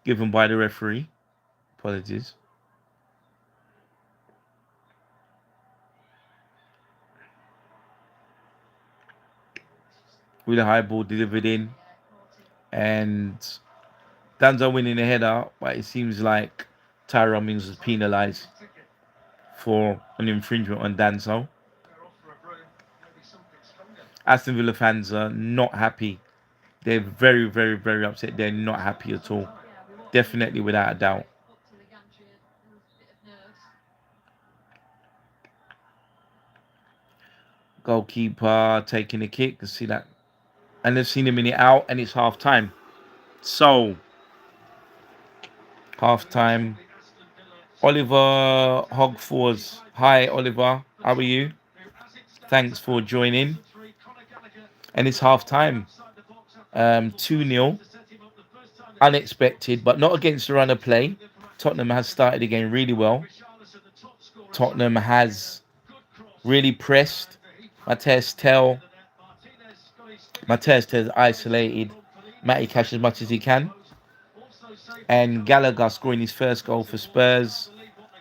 Speaker 1: given by the referee. Apologies. With a high ball delivered in. And Danzo winning the header, but it seems like Tyrone Mings was penalised for an infringement on Danzo. Aston Villa fans are not happy. They're very, very, very upset. They're not happy at all. Definitely, without a doubt. Goalkeeper taking a kick. You see that? And they've seen a minute out, and it's half time. So, half time. Oliver Hogfors. Hi, Oliver. How are you? Thanks for joining. And it's half time. 2-0. Unexpected, but not against the run of play. Tottenham has started again really well. Tottenham has really pressed. Matthias Tell isolated Matty Cash as much as he can. And Gallagher scoring his first goal for Spurs.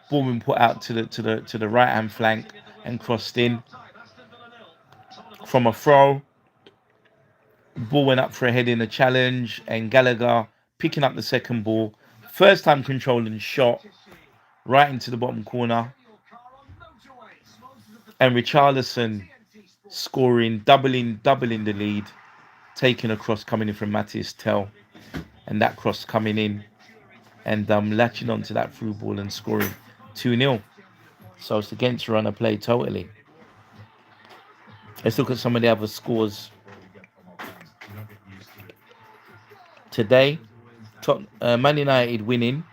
Speaker 1: Ball been put out to the right hand flank and crossed in from a throw. Ball went up for a head in a challenge, and Gallagher picking up the second ball. First time controlling shot right into the bottom corner. And Richarlison scoring, doubling the lead, taking a cross coming in from Matthias Tell, and that cross coming in and latching onto that through ball and scoring 2-0. So it's against run of play totally. Let's look at some of the other scores today. Man United winning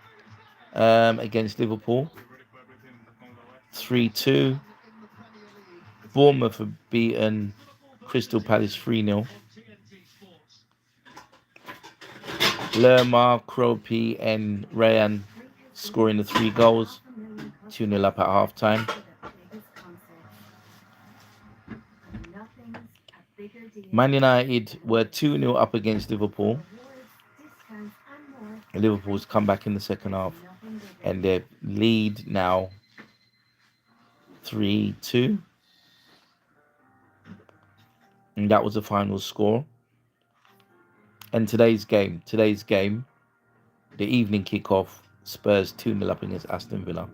Speaker 1: against Liverpool 3-2. Bournemouth have beaten Crystal Palace 3-0. Lerma, Kropi and Rayan scoring the 3 goals. 2-0 up at half time. Man United were 2-0 up against Liverpool. Liverpool's come back in the second half and they lead now 3-2. And that was the final score. And today's game, the evening kickoff, Spurs 2-0 up against Aston Villa.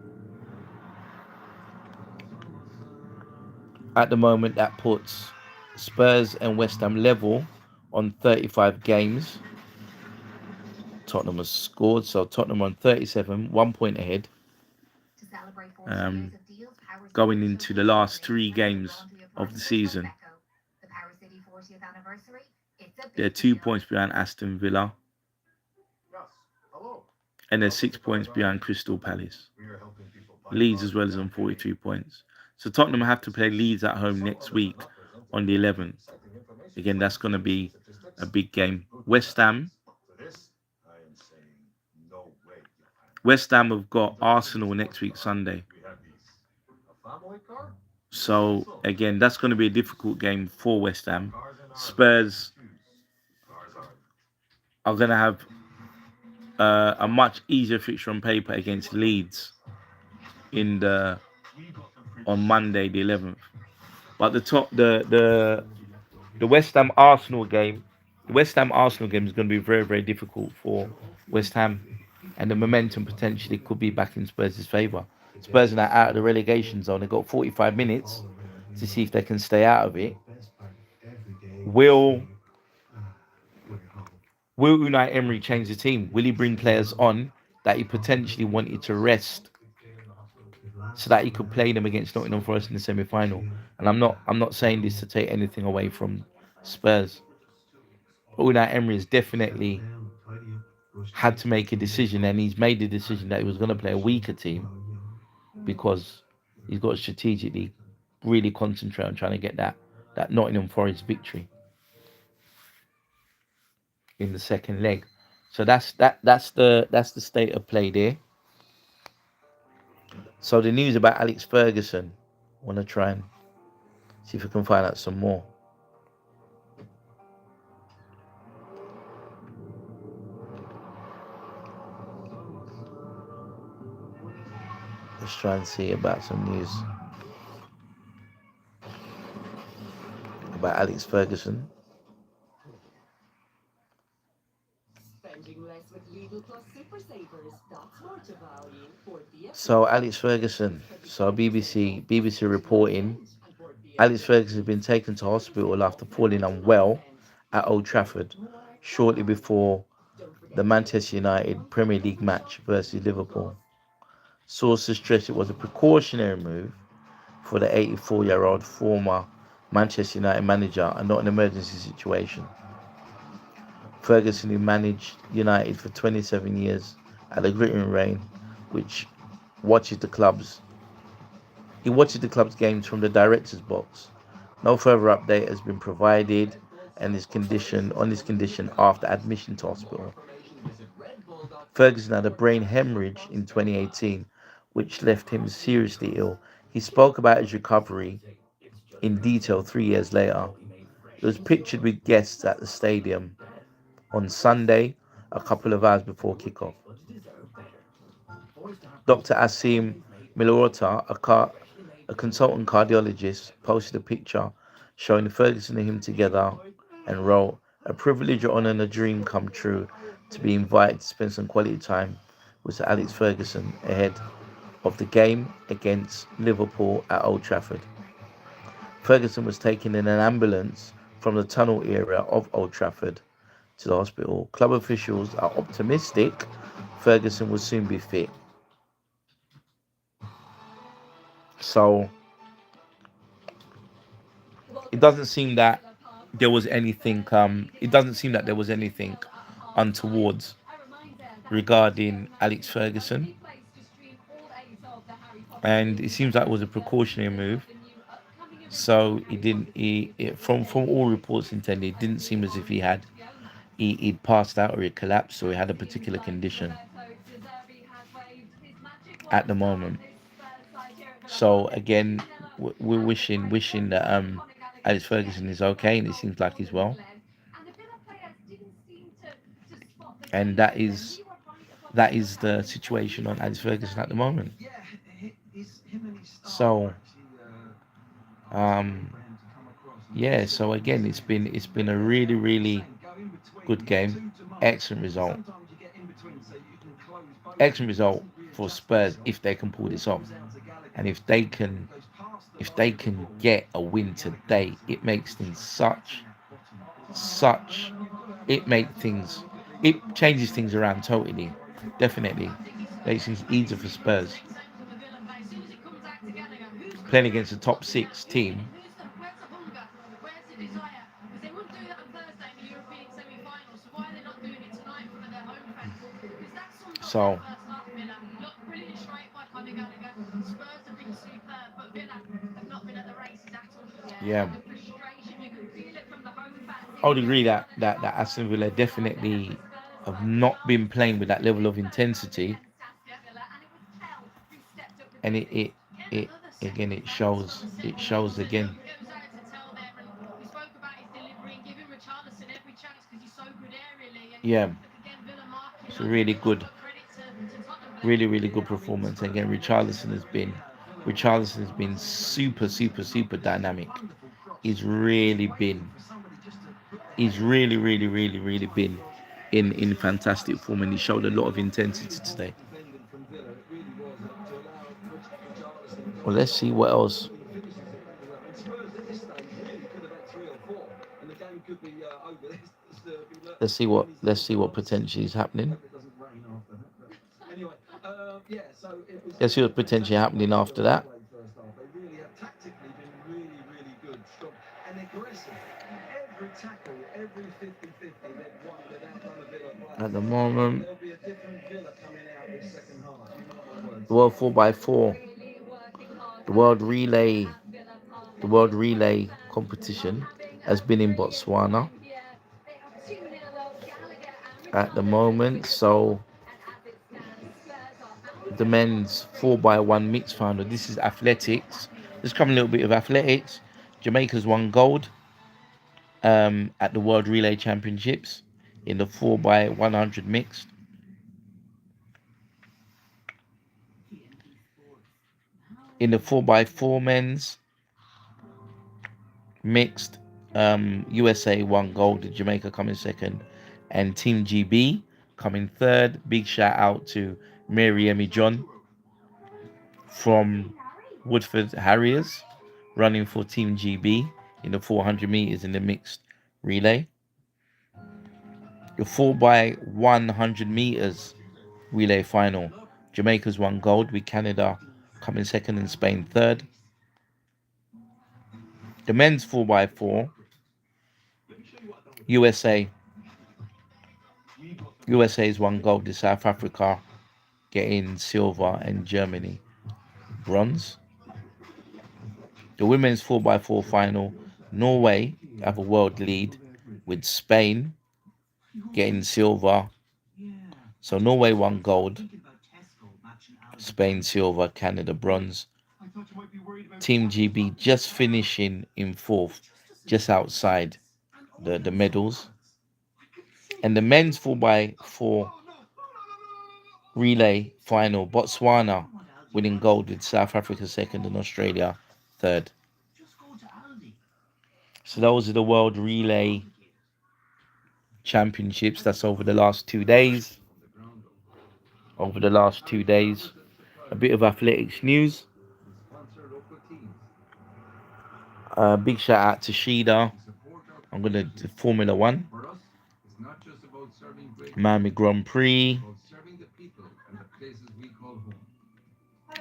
Speaker 1: At the moment, that puts Spurs and West Ham level on 35 games. Tottenham has scored, so Tottenham on 37, 1 point ahead. Um, Going into the last 3 games of the season, they're 2 points behind Aston Villa, and they're 6 points behind Crystal Palace. Leeds as well is on 43 points. So Tottenham have to play Leeds at home next week on the 11th. Again, that's going to be a big game. West Ham have got Arsenal next week Sunday. So again, that's going to be a difficult game for West Ham. Spurs are going to have a much easier fixture on paper against Leeds in the on Monday the 11th. But the West Ham Arsenal game, the West Ham Arsenal game is going to be very very difficult for West Ham, and the momentum potentially could be back in Spurs' favour. Spurs are now out of the relegation zone. They've got 45 minutes to see if they can stay out of it. Will Will Unai Emery change the team? Will he bring players on that he potentially wanted to rest so that he could play them against Nottingham Forest in the semi-final? And I'm not saying this to take anything away from Spurs. But Unai Emery has definitely had to make a decision, and he's made the decision that he was going to play a weaker team because he's got to strategically really concentrate on trying to get that Nottingham Forest victory in the second leg. So that's the state of play there. So the news about Alex Ferguson, I want to try and see if we can find out some more. Let's try and see about some news about Alex Ferguson. So Alex Ferguson, so BBC reporting, Alex Ferguson has been taken to hospital after falling unwell at Old Trafford shortly before the Manchester United Premier League match versus Liverpool. Sources stress it was a precautionary move for the 84-year-old former Manchester United manager and not an emergency situation. Ferguson, who managed United for 27 years at the Gritting Rain, which watches the club's he watches the club's games from the director's box. No further update has been provided on his condition after admission to hospital. Ferguson had a brain hemorrhage in 2018, which left him seriously ill. He spoke about his recovery in detail 3 years later. It was pictured with guests at the stadium on Sunday, a couple of hours before kickoff. Dr. Asim Milorota, a consultant cardiologist, posted a picture showing Ferguson and him together and wrote, "A privilege, honor, and a dream come true to be invited to spend some quality time with Sir Alex Ferguson ahead of the game against Liverpool at Old Trafford." Ferguson was taken in an ambulance from the tunnel area of Old Trafford to the hospital. Club officials are optimistic Ferguson will soon be fit. So it doesn't seem that there was anything. It doesn't seem that there was anything untoward regarding Alex Ferguson, and it seems like it was a precautionary move. So it didn't. From all reports intended, it didn't seem as if he'd passed out or he collapsed or he had a particular condition at the moment. So again, we're wishing that Alex Ferguson is okay, and it seems like he's well. And that is the situation on Alex Ferguson at the moment. So um, yeah. So again, it's been a really really good game, excellent result, excellent result for Spurs if they can pull this off, and if if they can get a win today, it makes things such, it changes things around totally. Definitely. Makes things easier for Spurs. Playing against a top six team. So yeah, I would agree that Aston Villa definitely have not been playing with that level of intensity, and it again it shows again. Yeah, it's a really good performance. Again, Richarlison has been super dynamic. He's really been, he's really been in fantastic form, and he showed a lot of intensity today. Well, let's see what else. Let's see what potentially is happening. Let's see what's potentially happening after that. At the moment, the World 4x4, the World Relay, the World Relay competition has been in Botswana at the moment. So the men's 4x1 mixed final. This is athletics. Let's come a little bit of athletics. Jamaica's won gold at the World Relay Championships in the 4x100 mixed. In the 4x4 men's mixed, USA won gold, Jamaica coming second, and Team GB coming third. Big shout out to Mary Emmy John from Woodford Harriers running for Team GB in the 400 meters in the mixed relay. The 4x100 meters relay final, Jamaica's won gold with Canada coming second and Spain third. The men's 4x4, USA USA's won gold to South Africa, getting silver, and Germany bronze. The women's 4x4 final, Norway have a world lead with Spain getting silver. So Norway won gold, Spain silver, Canada bronze. Team GB just finishing in fourth, just outside the medals. And the men's 4x4 relay final, Botswana winning gold with South Africa second and Australia third. So those are the World Relay Championships. That's over the last 2 days. Over the last 2 days. A bit of athletics news. Big shout out to Shida. I'm going to do Formula One. Miami Grand Prix.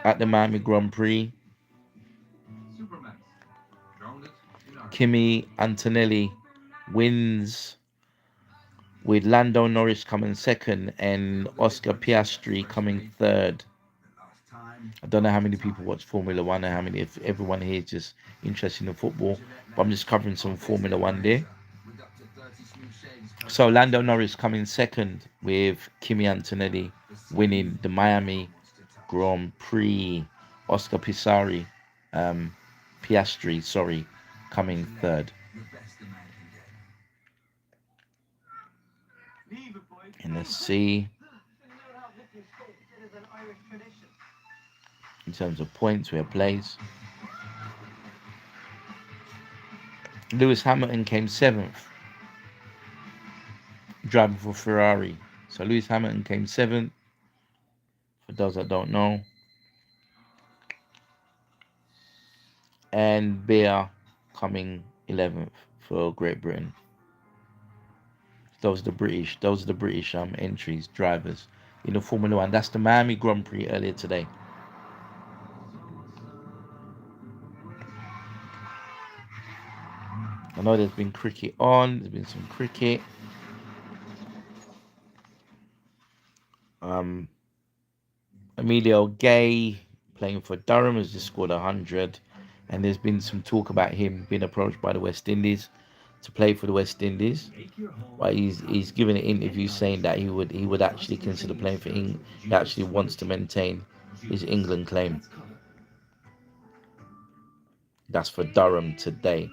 Speaker 1: At the Miami Grand Prix, Kimi Antonelli wins with Lando Norris coming second and Oscar Piastri coming third. I don't know how many people watch Formula One and how many, if everyone here is just interested in football, but I'm just covering some Formula One there. So Lando Norris coming second with Kimi Antonelli winning the Miami Grand Prix. Oscar Piastri, coming third. And let's see, in terms of points, we have plays. Lewis Hamilton came seventh, driving for Ferrari. So Lewis Hamilton came seventh. For those that don't know, and Bear coming 11th for Great Britain. Those are the British entries, drivers in the Formula One. That's the Miami Grand Prix earlier today. I know there's been cricket on. There's been some cricket. Um, Emilio Gay playing for Durham has just scored 100, and there's been some talk about him being approached by the West Indies to play for the West Indies. But he's given an interview saying that he would actually consider playing for England. He actually wants to maintain his England claim. That's for Durham today.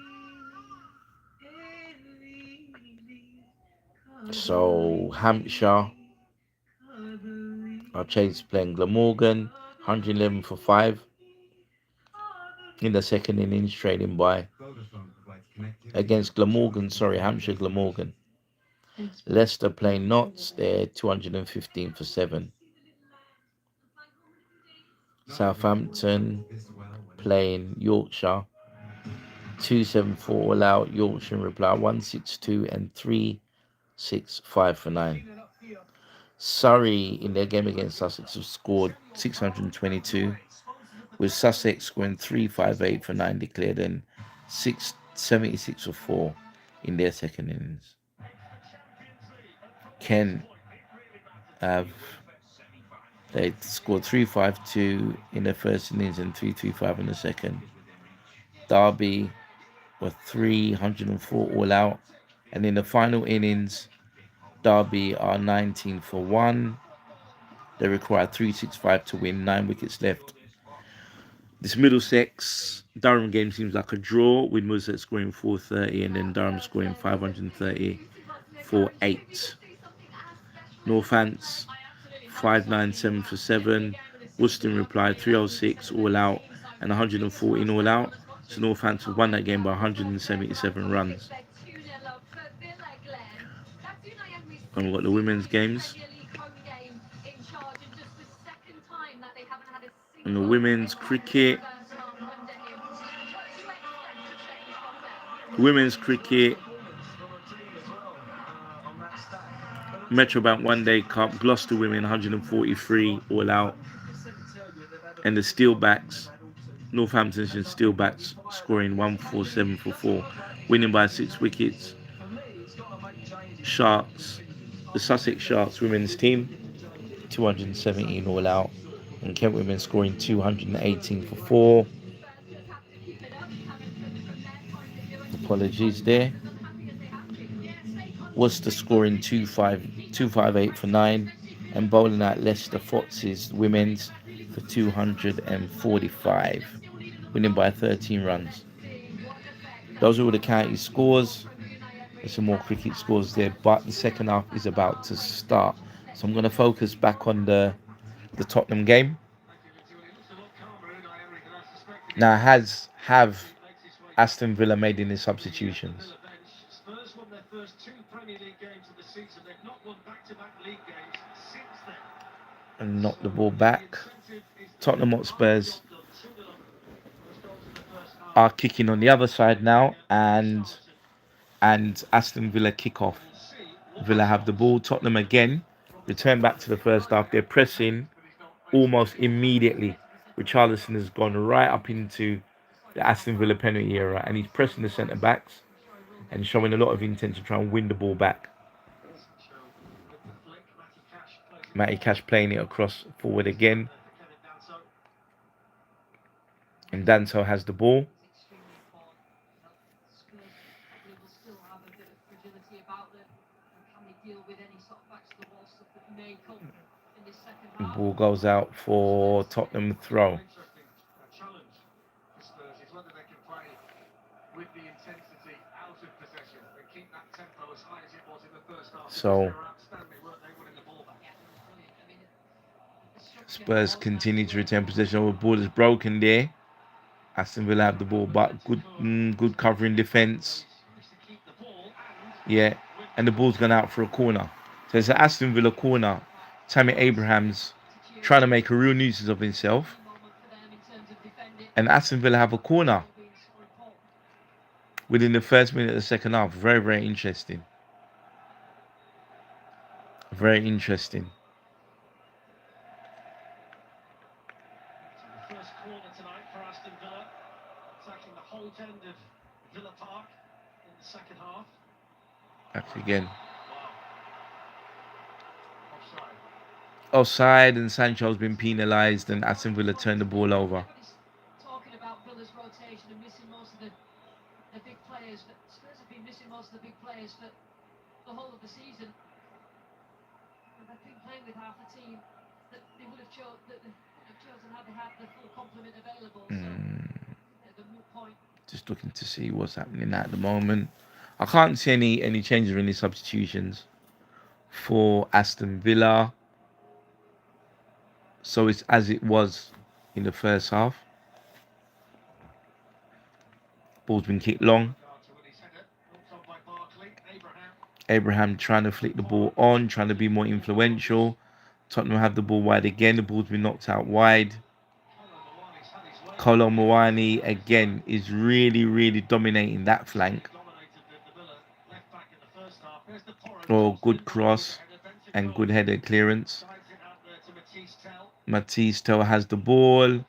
Speaker 1: So Hampshire are Chase playing Glamorgan, 111 for 5 in the second innings, trading by against Glamorgan. Sorry, Hampshire Glamorgan. Leicester playing Notts, they're 215 for 7. Southampton playing Yorkshire, 274 all out. Yorkshire in reply 162 and 365 for 9. Surrey in their game against Sussex have scored 622, with Sussex scoring 358 for 9 declared and 676 for 4 in their second innings. Kent have they scored 352 in the first innings and 335 in the second. Derby were 304 all out, and in the final innings, Derby are 19 for 1. They require 365 to win, 9 wickets left. This Middlesex Durham game seems like a draw, with Middlesex scoring 430 and then Durham scoring 530 for 8. Northants 597 for 7. Worcester replied 306 all out and 114 all out. So Northampton won that game by 177 runs. And we've got the women's games. And the women's cricket. Women's cricket. Metrobank One Day Cup. Gloucester women 143 all out. And the Steelbacks. Northamptonshire Steelbacks scoring 147 for 4. Winning by 6 wickets. Sharks. The Sussex Sharks women's team 217 all out. And Kent women scoring 218 for 4. Apologies there. Worcester scoring 258 for 9. And bowling out Leicester Foxes women's for 245. Winning by 13 runs. Those are all the county scores. There's some more cricket scores there, but the second half is about to start. So I'm going to focus back on the Tottenham game. Now, have Aston Villa made any substitutions? And knocked the ball back. Tottenham Hotspurs are kicking on the other side now, and Aston Villa kick off. Villa have the ball. Tottenham again return back to the first half. They're pressing almost immediately. Richarlison has gone right up into the Aston Villa penalty area, and he's pressing the centre backs and showing a lot of intent to try and win the ball back. Matty Cash playing it across forward again, and Danso has the ball. The ball goes out for Tottenham throw. So Spurs continue to retain possession. The ball is broken there. Aston Villa have the ball, but good covering defence. Yeah, and the ball's gone out for a corner. So it's an Aston Villa corner. Tammy Abrahams trying to make a real nuisance of himself. And Aston Villa have a corner. within the first minute of the second half. Very, very interesting. Very interesting.
Speaker 3: The first corner tonight for Aston Villa, attacking the whole end of Villa Park in the second half.
Speaker 1: Back again.
Speaker 3: Wow. Offside.
Speaker 1: Offside, and Sancho's been penalised, and Aston Villa turned the ball over.
Speaker 4: Everybody's talking about Villa's rotation and missing most of the big players, but Spurs have been missing most of the big players for the whole of the season. And they've been playing with half the team that they would have chosen had they had the full complement available. So the moot point.
Speaker 1: Just looking to see what's happening at the moment. I can't see any changes or any substitutions for Aston Villa. So it's as it was in the first half. Ball's been kicked long. Abraham trying to flick the ball on, trying to be more influential. Tottenham have the ball wide again. The ball's been knocked out wide. Kolo Muani again is really, really dominating that flank. Oh, good cross and good header clearance. Matisse Tell has the ball.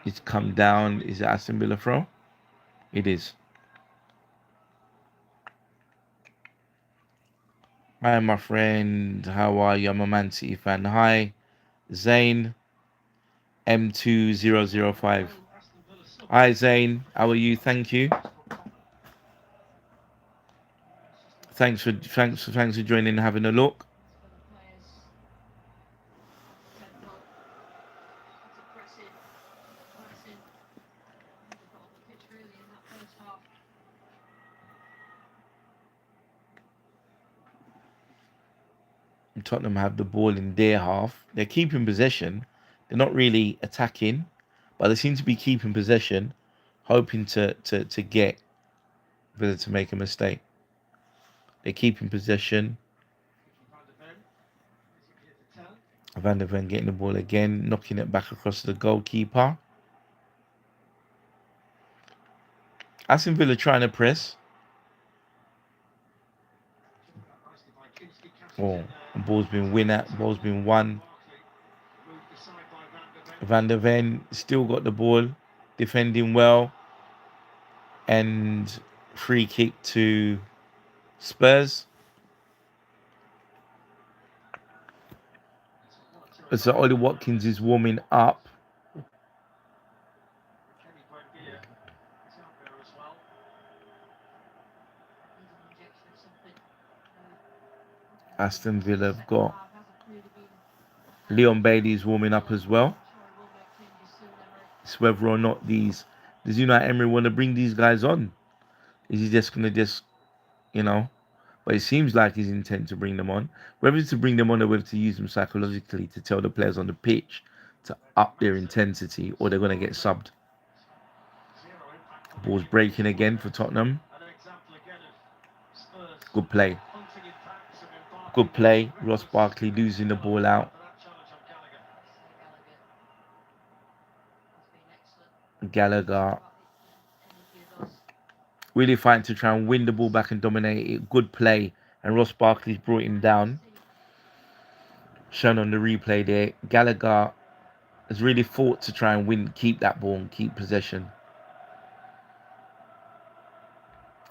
Speaker 1: It's come down. Is it Aston Villa throw? It is. Hi, my friend. How are you? I'm a Man City fan. Hi, Zane. M2005. Hi, Zane. How are you? Thank you. Thanks for joining and having a look. Tottenham have the ball in their half. They're keeping possession. They're not really attacking, but they seem to be keeping possession, hoping to get Villa to make a mistake. They're keeping possession. Van der Ven getting the ball again, knocking it back across the goalkeeper. Aston Villa trying to press. Oh, the ball's been won. Van der Ven still got the ball, defending well. And free kick to Spurs. So Ollie Watkins is warming up. Aston Villa have got Leon Bailey's warming up as well. It's whether or not does Unai Emery want to bring these guys on? Is he just going to but it seems like his intent to bring them on. Whether it's to bring them on or whether to use them psychologically to tell the players on the pitch to up their intensity, or they're going to get subbed. Ball's breaking again for Tottenham. Good play. Good play. Ross Barkley losing the ball out. Gallagher really fighting to try and win the ball back and dominate it. Good play. And Ross Barkley's brought him down. Shown on the replay there. Gallagher has really fought to try and keep that ball and keep possession.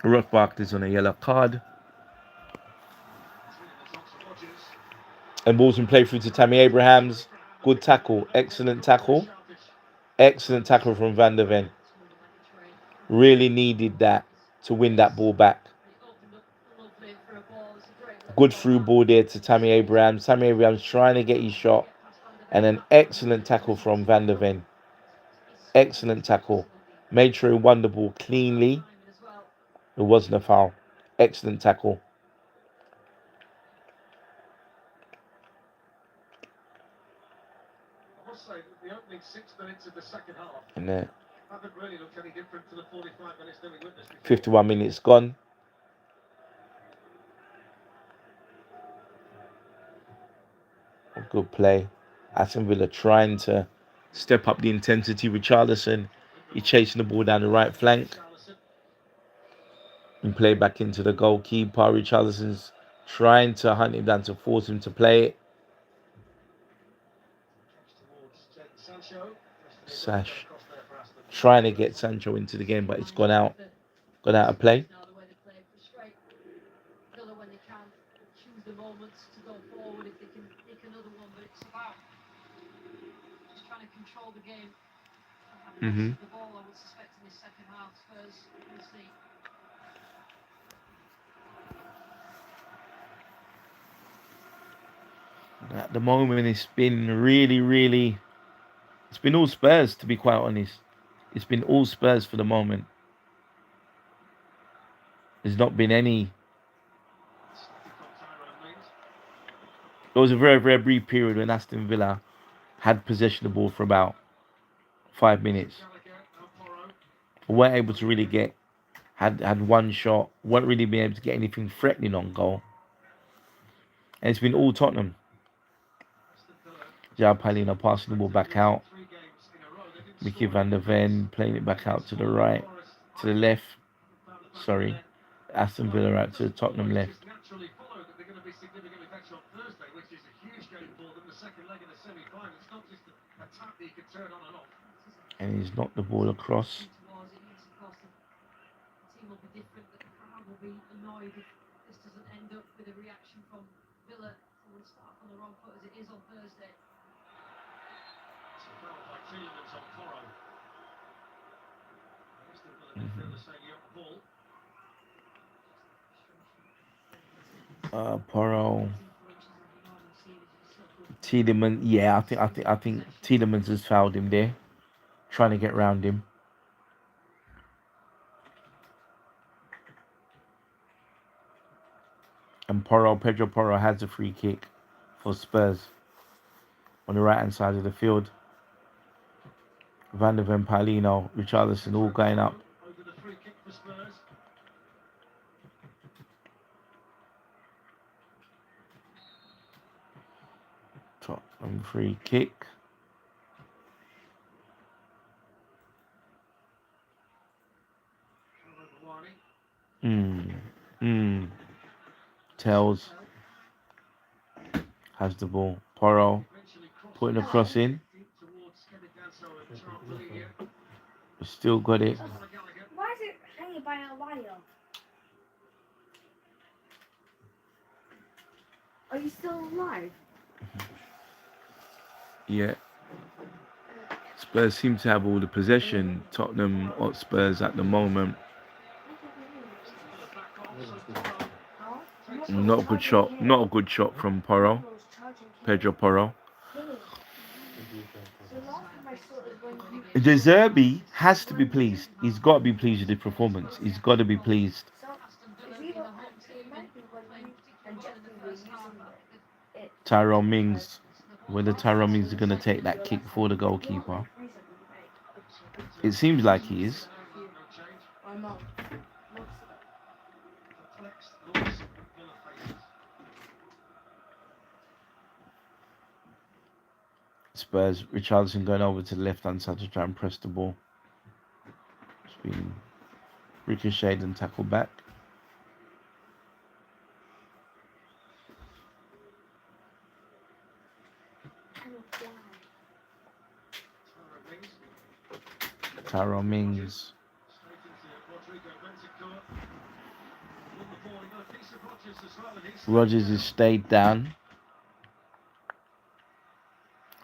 Speaker 1: Ross Barkley's on a yellow card. And ball's been played through to Tammy Abrahams. Good tackle. Excellent tackle. Excellent tackle from Van der Ven. Really needed that to win that ball back. Good through ball there to Tammy Abrahams. Tammy Abrahams trying to get his shot. And an excellent tackle from Van der Ven. Excellent tackle. Made sure he won the ball cleanly. It wasn't a foul. Excellent tackle.
Speaker 3: I must say that the opening 6 minutes of the second half
Speaker 1: And
Speaker 3: haven't really looked any different to the 45 minutes that we witnessed before.
Speaker 1: 51 minutes gone. A good play. Aston Villa trying to step up the intensity with Richarlison He's chasing the ball down the right flank and play back into the goalkeeper. Richarlison's trying to hunt him down to force him to play it. Sash trying to get Sancho into the game, but it's gone out of play.
Speaker 4: Villa when they can choose the moments to go forward if they can nick another one, but it's about just trying to control the game and having the ball. I would suspect in this second half, Spurs will see.
Speaker 1: At the moment, it's been really, it's been all Spurs, to be quite honest. It's been all Spurs for the moment. There's not been any. There was a very brief period when Aston Villa had possession of the ball for about 5 minutes. Weren't able to really get, had one shot, weren't really being able to get anything threatening on goal. And it's been all Tottenham. João Palhinha passing the ball back out. Mickey van der Ven playing it back out to the right, to the left. Sorry, Aston Villa out to the Tottenham left. And he's knocked the ball across.
Speaker 4: The team will be different, but the crowd will be annoyed if this doesn't end up with a reaction from Villa. So we'll start on the wrong foot as it is on Thursday.
Speaker 1: Porro, Tielemans. Yeah, I think Tielemans has fouled him there, trying to get round him. And Pedro Porro has a free kick for Spurs on the right hand side of the field. Van der Ven, Paulino, Richarlison all going up. Tottenham free kick. Tells has the ball. Porro putting a cross in. Still got it.
Speaker 2: Why is it hanging by a wire? Are you still alive?
Speaker 1: Yeah. Spurs seem to have all the possession. Tottenham Hotspurs at the moment. Not a good shot. Not a good shot from Porro. Pedro Porro. De Zerbi has to be pleased. He's got to be pleased with the performance. He's got to be pleased. Tyrone Mings, whether Tyrone Mings is going to take that kick for the goalkeeper. It seems like he is. Spurs, Richarlison going over to the left-hand side to try and press the ball. It's been ricocheted and tackled back. Tyrone Mings. Rodgers has stayed down.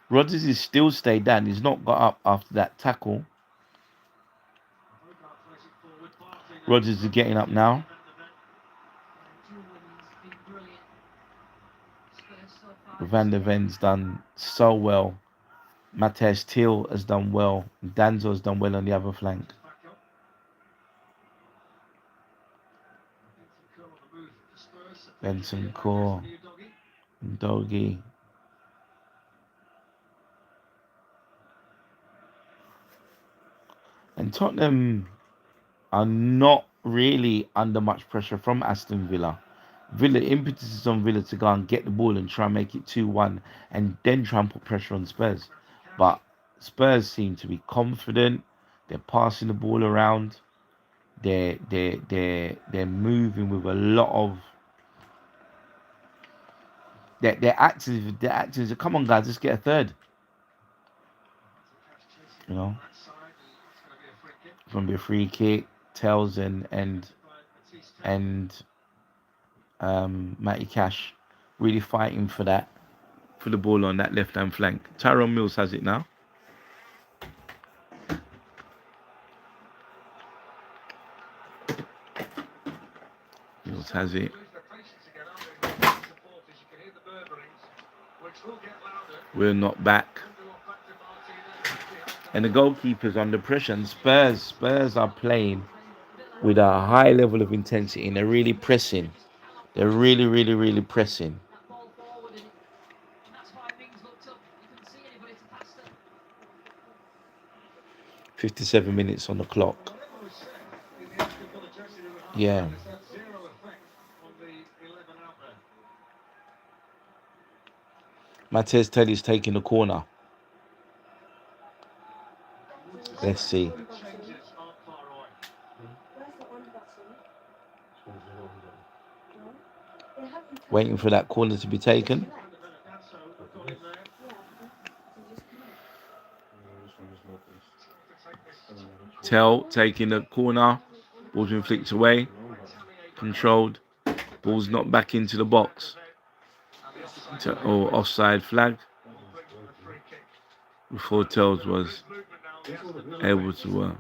Speaker 1: Rodgers is still stayed down. He's not got up after that tackle. Rodgers is getting up now. Van der Ven's done so well. Matthias Thiel has done well. Danzo has done well on the other flank. Benson Core. Doggy. And Tottenham are not really under much pressure from Aston Villa. Villa impetus is on Villa to go and get the ball and try and make it 2-1 and then try and put pressure on Spurs. But Spurs seem to be confident. They're passing the ball around. They're moving with a lot of. They're active. They're active. Come on, guys, let's get a third. You know, it's gonna be a free kick. Tells and Matty Cash really fighting for the ball on that left hand flank. Tyrone Mills has it now. Mills has it. We're not back. And the goalkeeper's under pressure. And Spurs are playing with a high level of intensity. And they're really pressing. They're really, really, really pressing. 57 minutes on the clock. Yeah. Matez Telly's taking the corner. Let's see. Waiting for that corner to be taken. Tell taking the corner. Ball's been flicked away. Controlled. Ball's not back into the box. Or offside flag. Before Tells was able to.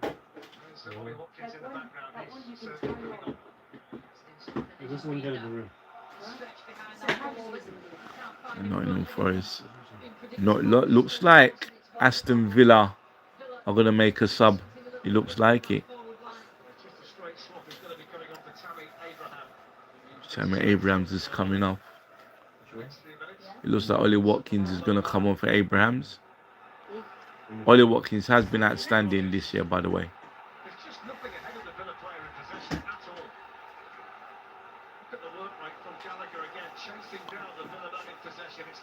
Speaker 1: Nottingham Forest. Looks like Aston Villa are going to make a sub. It looks like it. Tammy Abrahams is coming off. It looks like Ollie Watkins is going to come on for Abrahams. Ollie Watkins has been outstanding this year, by the way.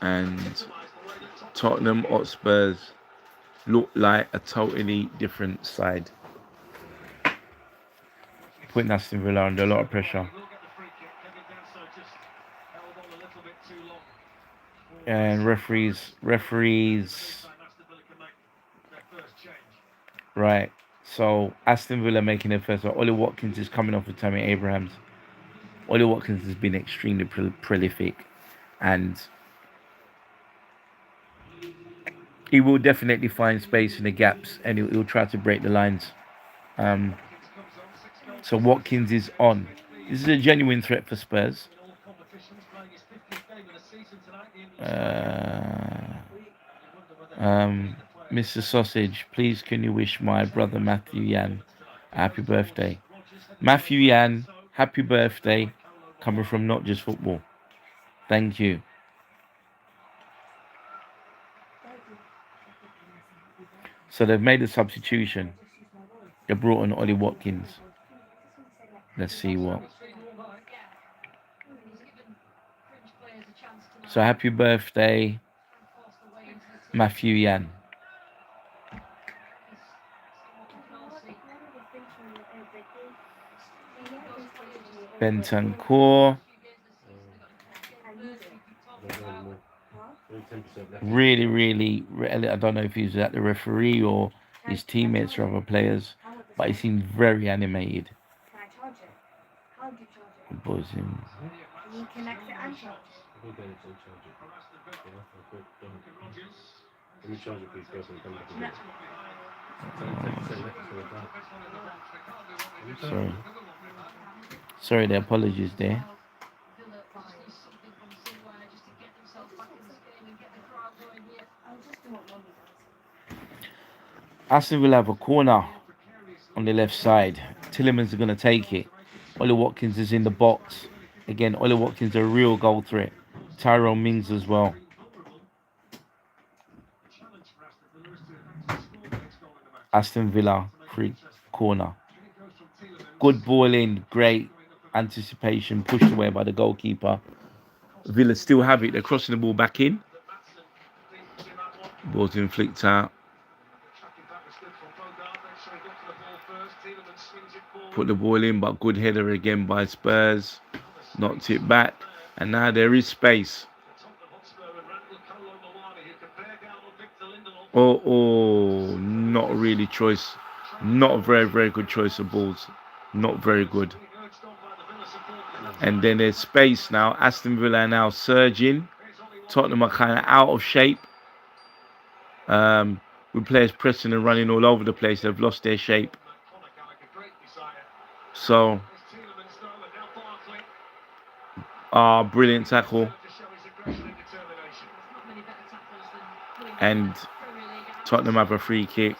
Speaker 1: And Tottenham Hotspurs look like a totally different side. Putting Aston Villa under a lot of pressure. And referees. Right. So Aston Villa making their first. Ollie Watkins is coming off with Tammy Abrahams. Ollie Watkins has been extremely prolific, and he will definitely find space in the gaps, and he'll try to break the lines. So Watkins is on. This is a genuine threat for Spurs. Mr. Sausage, please can you wish my brother Matthew Yan a happy birthday? Matthew Yan, happy birthday, coming from Not Just Football. Thank you. So they've made a substitution. They brought on Ollie Watkins. Let's see what. So happy birthday, Matthew Yan. Bentancur. Really, I don't know if he's at the referee or his teammates or other players, but he seemed very animated. Buzzing. Sorry, the apologies there. Aston will have a corner on the left side. Tillemans are going to take it. Ollie Watkins is in the box. Again, Ollie Watkins is a real goal threat. Tyrone Mings as well. Aston Villa, free corner. Good ball in, great anticipation, pushed away by the goalkeeper. Villa still have it. They're crossing the ball back in. Ball's been flicked out. put the ball in, but good header again by Spurs. Knocked it back. And now there is space. Oh, not really choice. Not a very, very good choice of balls. Not very good. And then there's space now. Aston Villa are now surging. Tottenham are kind of out of shape. With players pressing and running all over the place. They've lost their shape. So, brilliant tackle. And Tottenham have a free kick.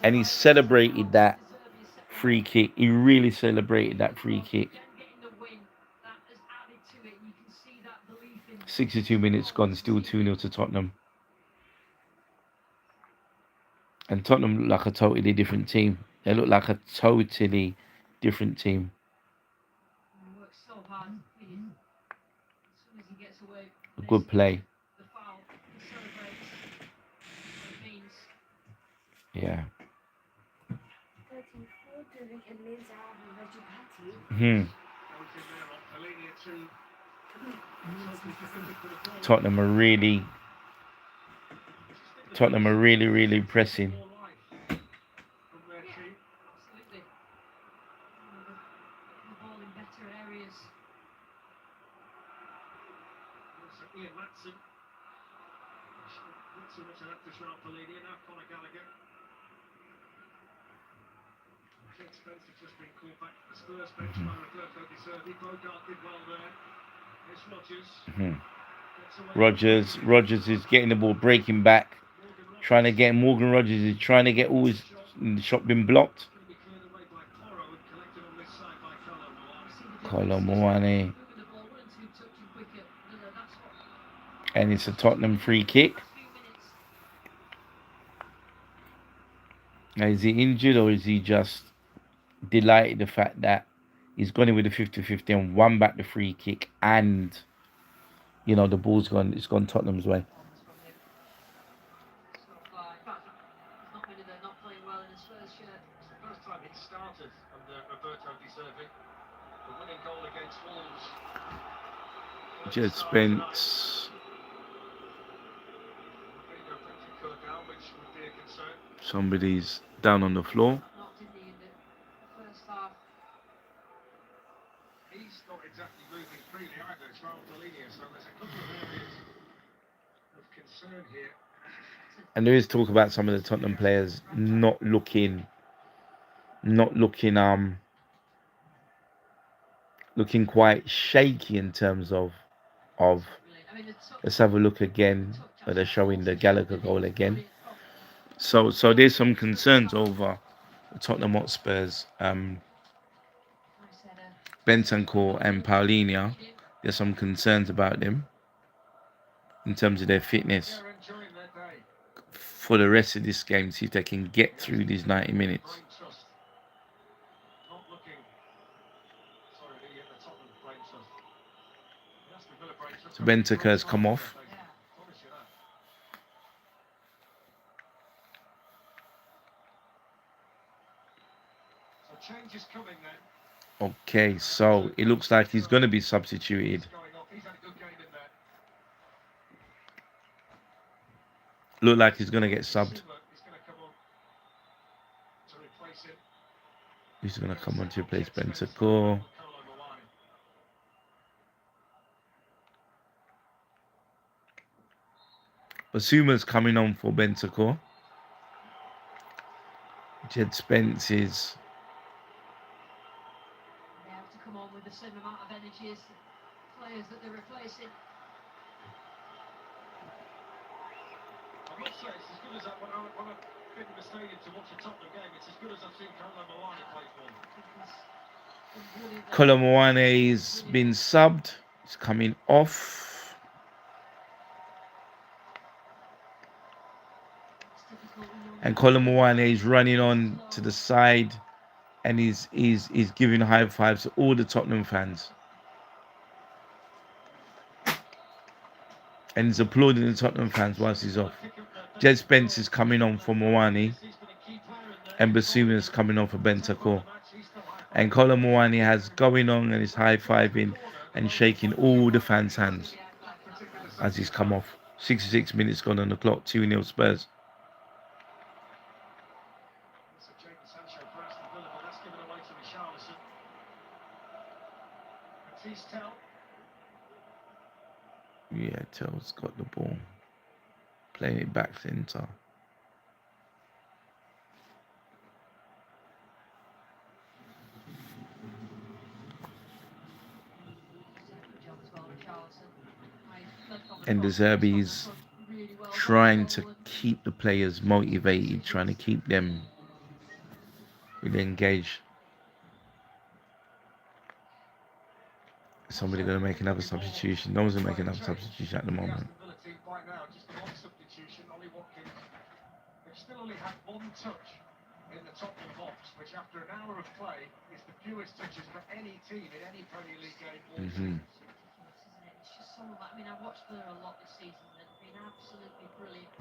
Speaker 1: And he celebrated that free kick. He really celebrated that free kick. 62 minutes gone, still 2-0 to Tottenham. And Tottenham look like a totally different team. They look like a totally different team. A good play. Yeah. Tottenham are really pressing. Rogers is getting the ball, breaking back, trying to get Morgan Rogers is trying to get all his shot been blocked. Colomboane. And it's a Tottenham free kick. Now, is he injured or is he just delighted the fact that he's gone in with the 50-50 and won back the free kick, and you know the ball's gone, it's gone Tottenham's way. Jed Spence. Somebody's down on the floor.
Speaker 3: He's not exactly moving freely either. It's Raul Polinia, so there's a couple of areas of concern here.
Speaker 1: And there is talk about some of the Tottenham players not looking quite shaky in terms of. Let's have a look again where they're showing the Gallagher goal again. So there's some concerns over the Tottenham Hotspurs. Bentancur and Paulinho. There's some concerns about them in terms of their fitness for the rest of this game. See if they can get through these 90 minutes. So Bentancur has come off. Okay, so it looks like he's going to be substituted. Look like he's going to get subbed. He's going to come on to replace Bentancur. Basuma's coming on for Bentancur. Jed Spence is.
Speaker 4: They have to come on with the same amount of energy as the players that they're replacing.
Speaker 3: I must say, it's as good as when I've been in the stadium to watch a Tottenham game, it's as good as I've seen Colomboane play for them.
Speaker 1: Colomboane's been subbed. He's coming off. And Colomboane is running on to the side, and he's giving high fives to all the Tottenham fans. And he's applauding the Tottenham fans whilst he's off. Jed Spence is coming on for Moani, and Basuma is coming on for Bentancur. And Colin Moani has going on and is high-fiving and shaking all the fans' hands as he's come off. 66 minutes gone on the clock, 2-0 Spurs. Yeah, Tell's got the ball. Playing it back centre. And the Zerbi's trying to keep the players motivated, trying to keep them really engaged. Somebody going to make another substitution. No one's going to make another substitution at the moment.
Speaker 3: They've still only had one touch in the Tottenham box, which after an hour of play is the fewest touches for any team in any Premier League game all season.
Speaker 4: It's just so much. I mean, I've watched Villa a lot this season and they've been absolutely brilliant,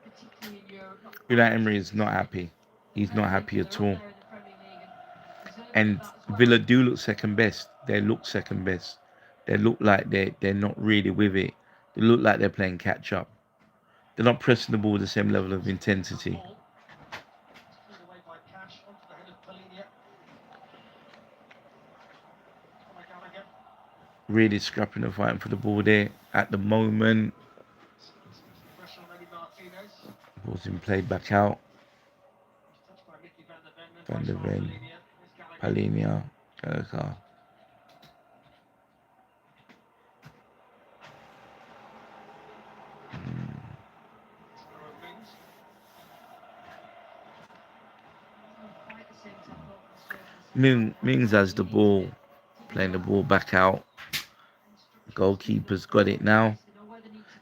Speaker 4: particularly in Europe.
Speaker 1: Unai Emery is not happy. He's not happy at all. And Villa do look second best. They look second best. They look like they're not really with it. They look like they're playing catch up. They're not pressing the ball with the same level of intensity. Really scrapping and fighting for the ball there at the moment. Ball's been played back out. Van der Ven, Palinia, Gallagher. Mings has the ball, playing the ball back out. Goalkeeper's got it now.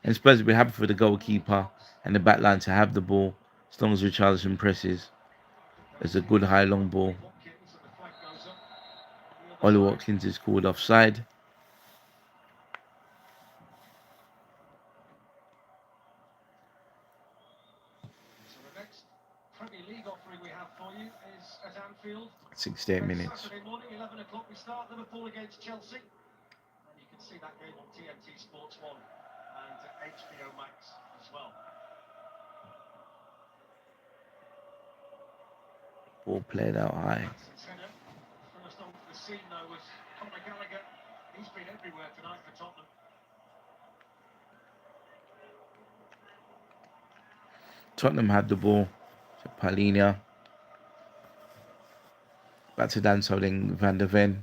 Speaker 1: And Spurs will be happy for the goalkeeper and the back line to have the ball as long as Richarlison presses. There's a good high long ball. Ollie Watkins is called offside.
Speaker 3: So the next Premier League offering we have for you is at Anfield.
Speaker 1: 68 minutes.
Speaker 3: Saturday morning, 11 o'clock we start. Liverpool against Chelsea. And you can see that game on TNT Sports 1 and HBO Max as well.
Speaker 1: Ball played out high.
Speaker 3: First on the scene though was Conor Gallagher. He's been everywhere tonight for Tottenham.
Speaker 1: Tottenham had the ball. So Palinia. Back to Danso, then Van der Ven.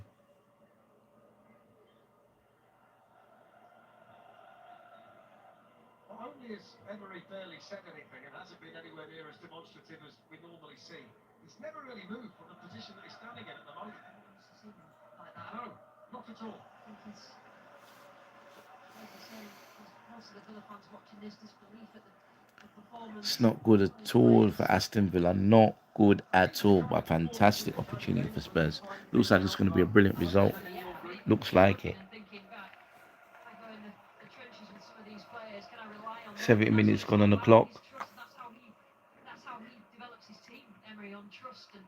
Speaker 3: Not only has Emery barely said anything and hasn't been anywhere near as demonstrative as we normally see, he's never really moved from the position that he's standing in at the moment. No, not at all.
Speaker 1: It's not good at all for Aston Villa. Not good at all, but a fantastic opportunity for Spurs. Looks like it's going to be a brilliant result. Looks like it. 70 minutes gone on the clock.
Speaker 4: That's how he develops his team, Emery, on trust and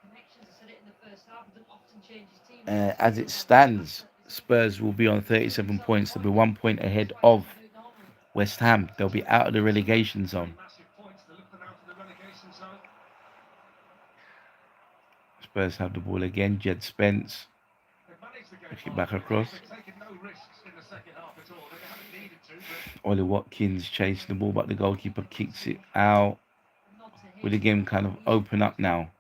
Speaker 4: connections. I said it in the first half. He doesn't often change his team.
Speaker 1: As it stands, Spurs will be on 37 points. They'll be 1 point ahead of West Ham. They'll be out of the relegation zone. Spurs have the ball again. Jed Spence. Kick back across. Ollie Watkins chasing the ball, but the goalkeeper kicks it out. With the game kind of open up now.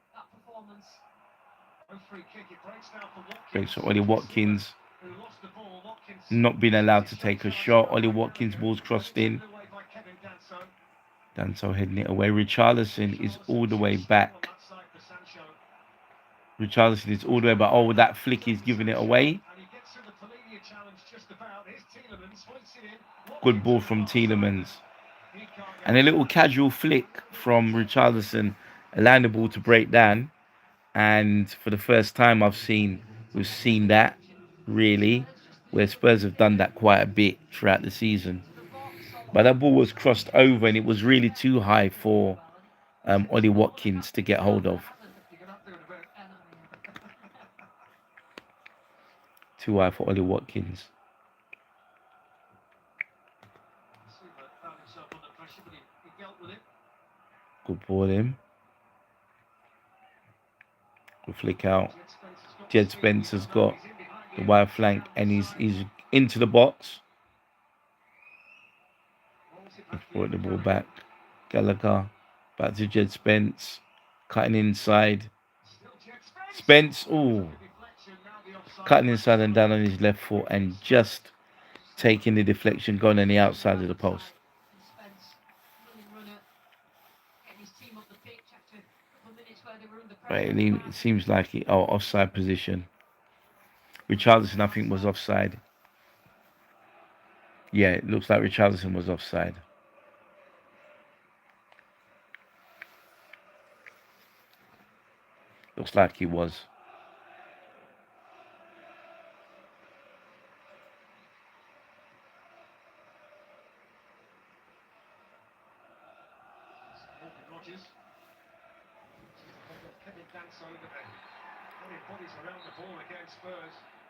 Speaker 1: Breaks for Ollie Watkins. Not being allowed to take a shot. Ollie Watkins ball's crossed in. Danso heading it away. Richarlison is all the way back. Richarlison is all the way back. Oh, that flick is giving it away. Good ball from Tielemans. And a little casual flick from Richarlison, allowing the ball to break down. And for the first time we've seen that, really, where Spurs have done that quite a bit throughout the season. But that ball was crossed over and it was really too high for Ollie Watkins to get hold of. Too high for Ollie Watkins. Good ball in. Good flick out. Jed Spencer's got the wide flank and he's into the box. He's brought the ball back. Gallagher back to Jed Spence. Cutting inside. Spence, cutting inside and down on his left foot and just taking the deflection, going on the outside of the post. Right, it seems like offside position. Richarlison, I think, was offside. Yeah, it looks like Richarlison was offside. Looks like he was.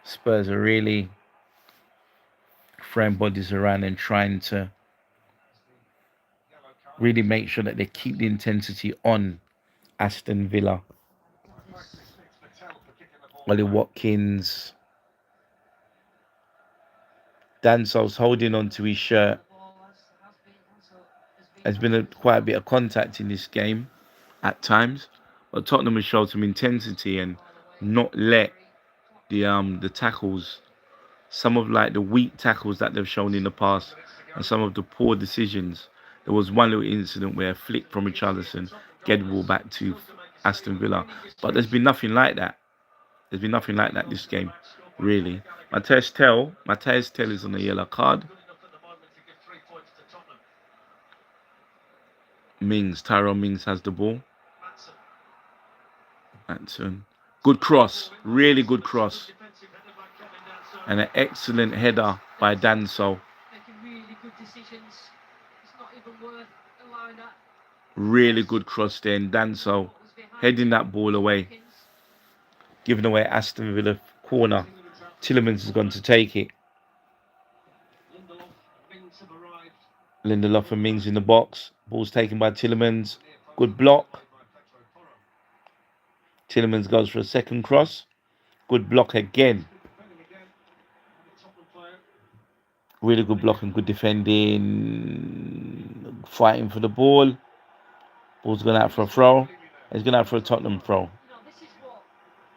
Speaker 1: Spurs are really throwing bodies around and trying to really make sure that they keep the intensity on Aston Villa. Ollie Watkins. Danso's holding on to his shirt. There's been quite a bit of contact in this game at times, but Tottenham has showed some intensity and not let the tackles, some of like the weak tackles that they've shown in the past, and some of the poor decisions. There was one little incident where a flick from Richarlison get the ball back to Aston Villa, but there's been nothing like that. There's been nothing like that this game, really. Matthias Tell is on a yellow card. Tyrone Mings has the ball. Matson. Good cross, really good cross. And an excellent header by Danso. Really good cross there, and Danso heading that ball away. Giving away Aston Villa corner. Tielemans is going to take it. Lindelof and Mings in the box. Ball's taken by Tielemans. Good block. Tielemans goes for a second cross. Good block again. Really good block and good defending. Fighting for the ball. Ball's going out for a throw. It's going out for a Tottenham throw.
Speaker 4: This is what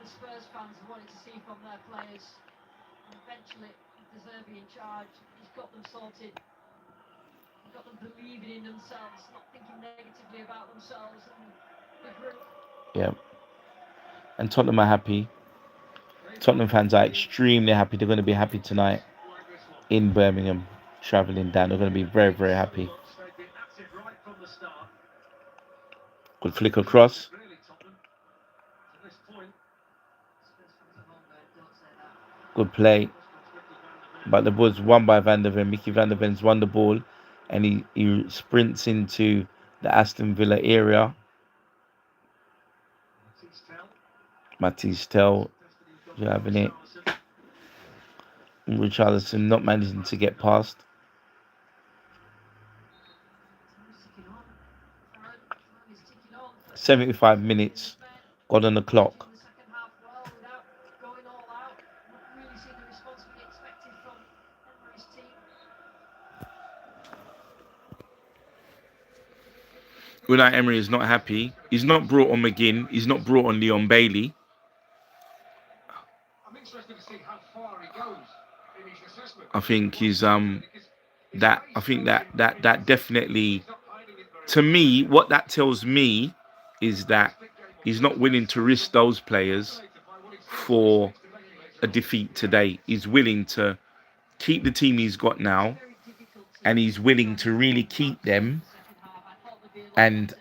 Speaker 4: the Spurs fans wanted to see from their players. And eventually, De Zerbi in charge. He's got them sorted. He's got them believing in themselves, not thinking negatively about themselves.
Speaker 1: Yeah. And Tottenham are happy. Tottenham fans are extremely happy. They're going to be happy tonight in Birmingham, travelling down. They're going to be very, very happy. Good flick across. Good play. But the ball's won by Van der Ven. Mickey Van der Ven's won the ball. And he sprints into the Aston Villa area. Matthias Tell having it. Richarlison not managing to get past. 75 minutes got on the clock. Unai Emery is not happy. He's not brought on McGinn. He's not brought on Leon Bailey. I think he's that definitely, to me, what that tells me is that he's not willing to risk those players for a defeat today. He's willing to keep the team he's got now, and he's willing to really keep them and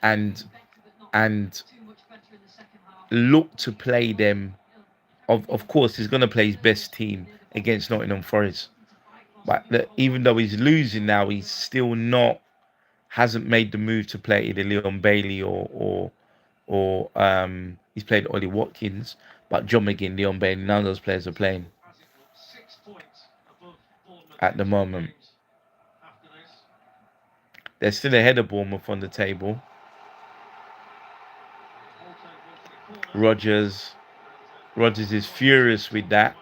Speaker 1: look to play them. Of course, he's going to play his best team against Nottingham Forest. But even though he's losing now, he's still hasn't made the move to play either Leon Bailey or he's played Ollie Watkins, but John McGinn, Leon Bailey, none of those players are playing at the moment. They're still ahead of Bournemouth on the table. Rodgers is furious with that.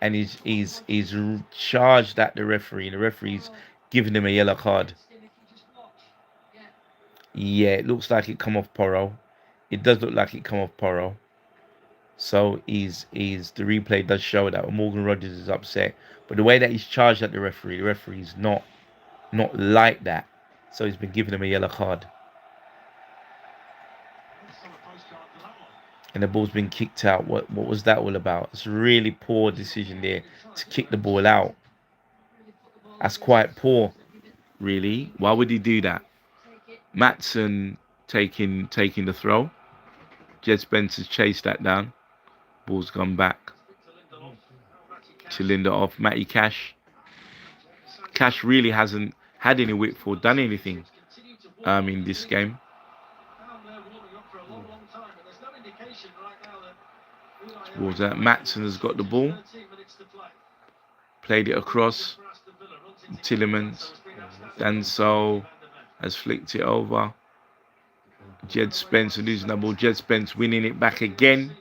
Speaker 1: And he's charged at the referee. The referee's giving him a yellow card. Yeah, it looks like it come off Porro. It does look like it come off Porro. So the replay does show that Morgan Rodgers is upset. But the way that he's charged at the referee's not like that. So he's been giving him a yellow card. And the ball's been kicked out. What was that all about? It's a really poor decision there to kick the ball out. That's quite poor, really. Why would he do that? Maatsen taking the throw. Jed Spencer's chased that down. Ball's gone back to Lindelof. Matty Cash. Cash really hasn't had any width or done anything in this game. Towards that, Maatsen has got the ball. Played it across. Tillemans. Danso has flicked it over. Jed Spence losing the ball. Jed Spence winning it back again.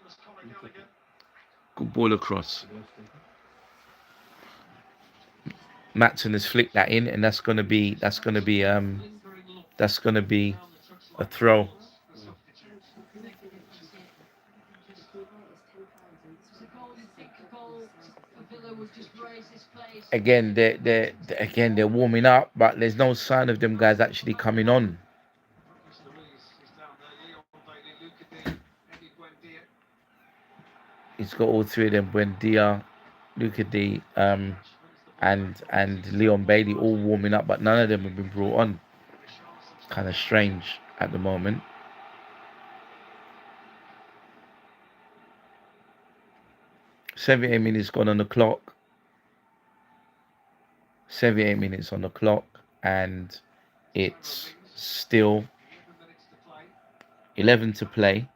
Speaker 1: Good ball across. Maatsen has flicked that in, and that's gonna be a throw. Again, they're warming up, but there's no sign of them guys actually coming on. He's got all three of them: Buendia, Luca D, and Leon Bailey all warming up, but none of them have been brought on. Kind of strange at the moment. $78 gone on the clock. 78 minutes on the clock, and it's still 11 to play.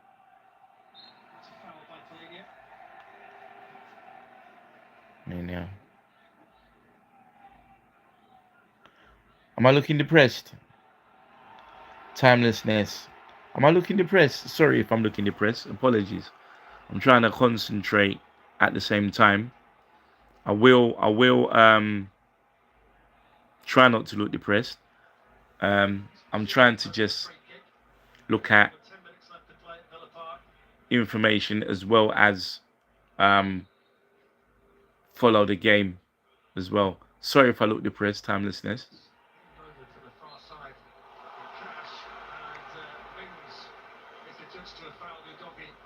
Speaker 1: Yeah. Am I looking depressed? Timelessness. Am I looking depressed? Sorry if I'm looking depressed. Apologies. I'm trying to concentrate at the same time. I will try not to look depressed. I'm trying to just look at information as well as follow the game as well. Sorry if I look depressed. Timelessness.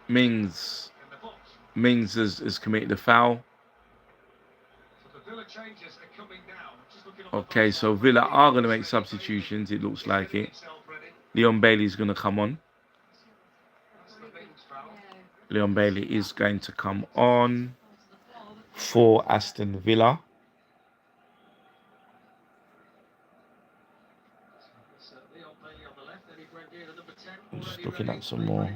Speaker 1: Mings has committed a foul. Okay, so Villa are going to make substitutions. It looks like it. Leon Bailey's going to come on. Leon Bailey is going to come on for Aston Villa. I'm just looking at some more.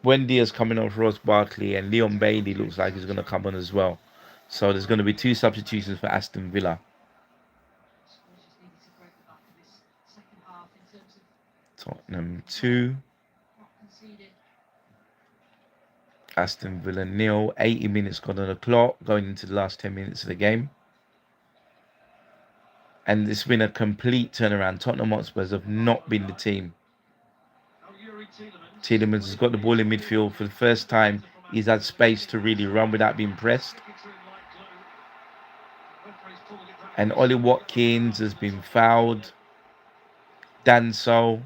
Speaker 1: Buendia's coming on for Ross Barkley, and Leon Bailey looks like he's going to come on as well. So there's going to be 2 substitutions for Aston Villa. Tottenham 2. Aston Villa 0. 80 minutes gone on the clock, going into the last 10 minutes of the game. And it's been a complete turnaround. Tottenham Hotspurs have not been the team. Tillemans has got the ball in midfield for the first time. He's had space to really run without being pressed. And Ollie Watkins has been fouled. Danso.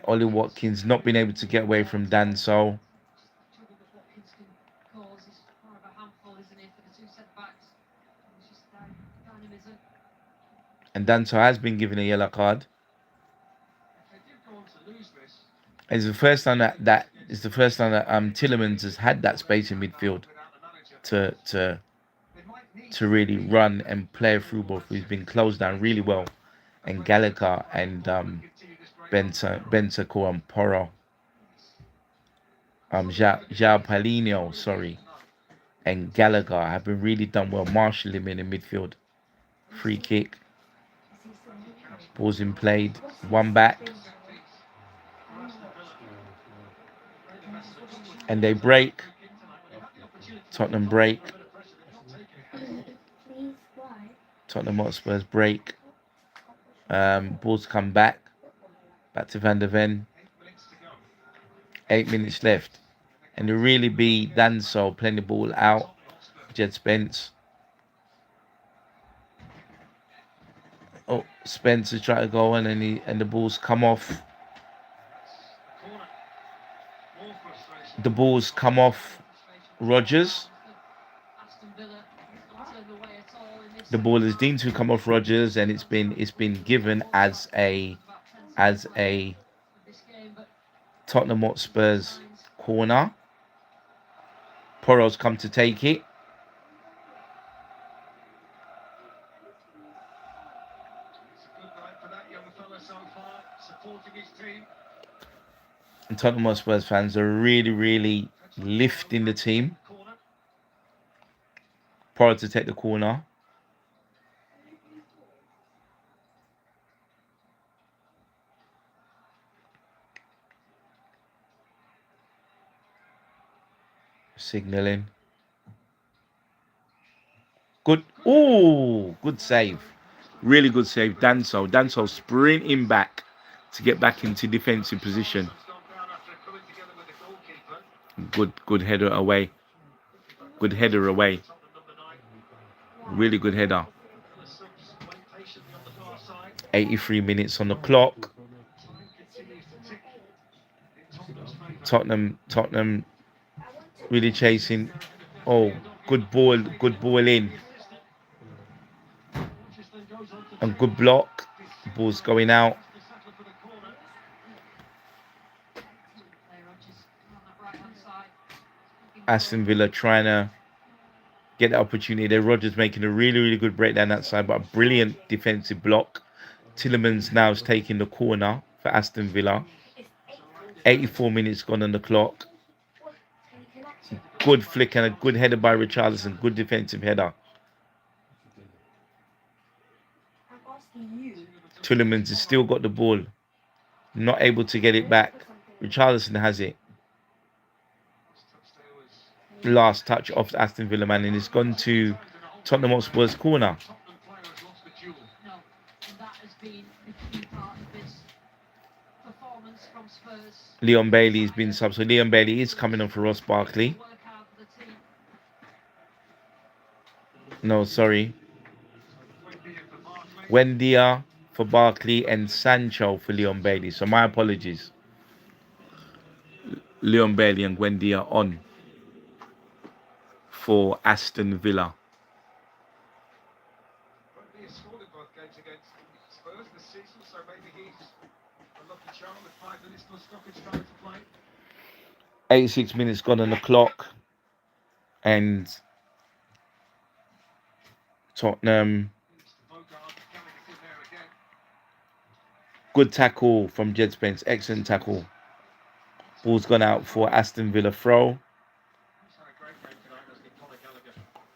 Speaker 1: Ollie Watkins not been able to get away from Danso. and Danso has been given a yellow card.
Speaker 3: If they do go on to lose this,
Speaker 1: It's the first time that Tillemans has had that space in midfield
Speaker 3: without the manager,
Speaker 1: to
Speaker 3: they might need
Speaker 1: really run and play a through ball. He's been closed down really well, and Gallagher and
Speaker 3: continue this great run.
Speaker 1: Bentancur and Porro, João Paulinho, sorry, and Gallagher have been really done well, marshalling him in the midfield. Free kick, balls in played, one back, and they break. Tottenham break. Tottenham Hotspurs break. Balls come back to Van der Ven. 8 minutes left, and it really be Danso playing the ball out. Jed Spence. Oh, Spence is trying to go on, and the balls come off. The balls come off Rodgers.
Speaker 4: Aston Villa not turned away at all in this.
Speaker 1: The ball is deemed to come off Rodgers, and it's been given as a
Speaker 4: This game, but
Speaker 1: Tottenham Hotspurs corner. Poro's come to take it.
Speaker 3: It's a good night for that young fella so far, supporting his team.
Speaker 1: And Tottenham Hotspurs fans are really, really lifting the team.
Speaker 3: Corner.
Speaker 1: Poro to take the corner. Signalling. Good. Oh, good save. Really good save. Danso sprinting back to get back into defensive position.
Speaker 3: Gone down after coming together with the goalkeeper.
Speaker 1: Good header away. Good header away.
Speaker 3: Tottenham number 9.
Speaker 1: Really good header.
Speaker 3: The subs wait patiently on the far side.
Speaker 1: 83 minutes on the clock.
Speaker 3: Time continues to tick in Tottenham's favour.
Speaker 1: Tottenham really chasing. Oh, good ball in. And good block. Ball's going out. Aston Villa trying to get the opportunity there. Rodgers making a really, really good breakdown that side, but a brilliant defensive block. Tillemans now is taking the corner for Aston Villa. 84 minutes gone on the clock. Good flick and a good header by Richarlison. Good defensive header. Tillemans has still got the ball. Not able to get it back. Richarlison has it. Last touch off the Aston Villa man, and it's gone to Tottenham Hotspur's corner. Leon Bailey's been subbed, so Leon Bailey is coming on for Ross Barkley. No, sorry. Wendia for Barkley and Sancho for Leon Bailey. So my apologies. Leon Bailey and Wendia on for Aston Villa.
Speaker 3: He has scored in both games against Spurs this season, so maybe he's a lucky charm with 5 minutes till stoppage time to play.
Speaker 1: 86 minutes gone on the clock, and Tottenham. Good tackle from Jed Spence. Excellent tackle. Ball's gone out for Aston Villa throw.
Speaker 3: He's had a great game tonight, hasn't he, Conor Gallagher?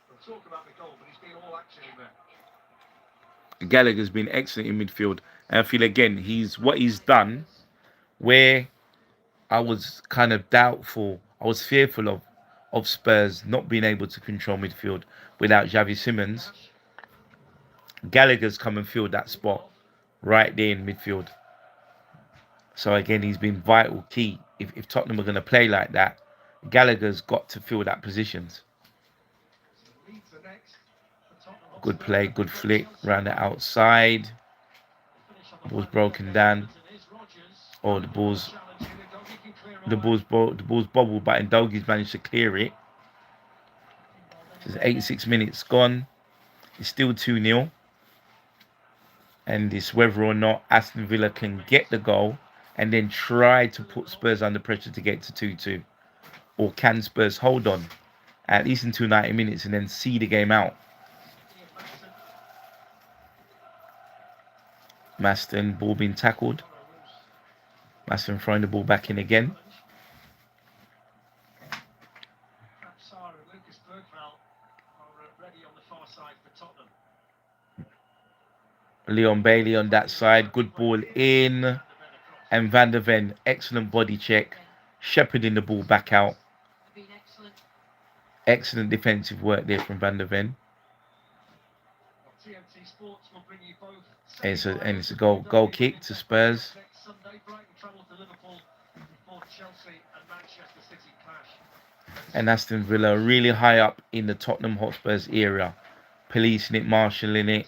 Speaker 3: We'll talk about the goal, but he's been all action in there.
Speaker 1: Gallagher's been excellent in midfield. And I feel again, what he's done where I was kind of doubtful, I was fearful of Spurs not being able to control midfield without Xavi Simons. Gallagher's come and filled that spot right there in midfield. So again, he's been vital, key. If Tottenham are going to play like that, Gallagher's got to fill that positions. Good play, good flick, round the outside. Ball's broken down. Oh, the ball's bobbled, but Ndogie's managed to clear it. There's 86 minutes gone. It's still 2-0. And it's whether or not Aston Villa can get the goal and then try to put Spurs under pressure to get to 2-2. Or can Spurs hold on at least until 90 minutes and then see the game out? Maston, ball being tackled. Maston throwing the ball back in again. Leon Bailey on that side. Good ball in. And Van der Ven, excellent body check. Shepherding the ball back out. Excellent defensive work there from Van der Ven. And it's a goal kick to Spurs. And Aston Villa really high up in the Tottenham Hotspurs area. Policing it, marshalling it.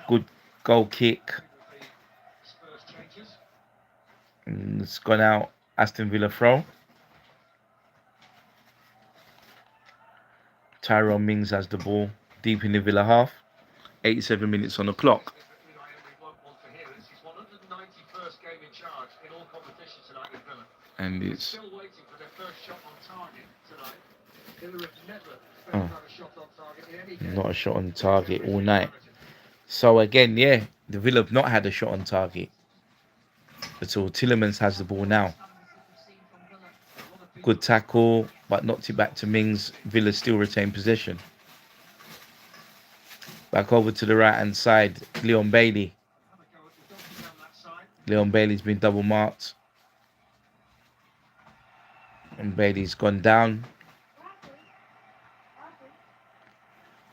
Speaker 1: Good goal kick. And it's gone out. Aston Villa throw. Tyrone Mings has the ball deep in the Villa half. 87 minutes on the clock. And it's not a shot on target all night. So again, yeah, the Villa have not had a shot on target at all. Tielemans has the ball now. Good tackle, but knocked it back to Mings. Villa still retain possession. Back over to the right hand side, Leon Bailey. Leon Bailey's been double marked. And Bailey's gone down.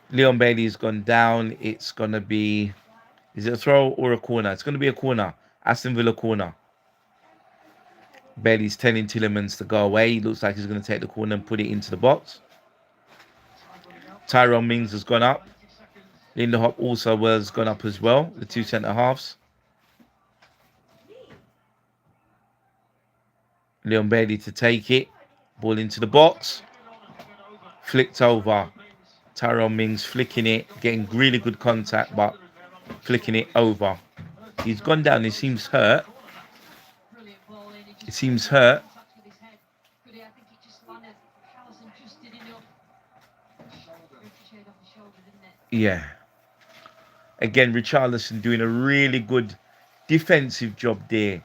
Speaker 1: Leon Bailey's gone down. It's going to be... Is it a throw or a corner? It's going to be a corner. Aston Villa corner. Bailey's telling Tielemans to go away. He looks like he's going to take the corner and put it into the box. Tyrone Mings has gone up. Lindelof also has gone up as well. The two centre-halves. Leon Bailey to take it. Ball into the box. Flicked over. Tyrone Mings flicking it. Getting really good contact, but flicking it over. He's gone down. He seems hurt. It seems hurt. Yeah. Again, Richarlison doing a really good defensive job there.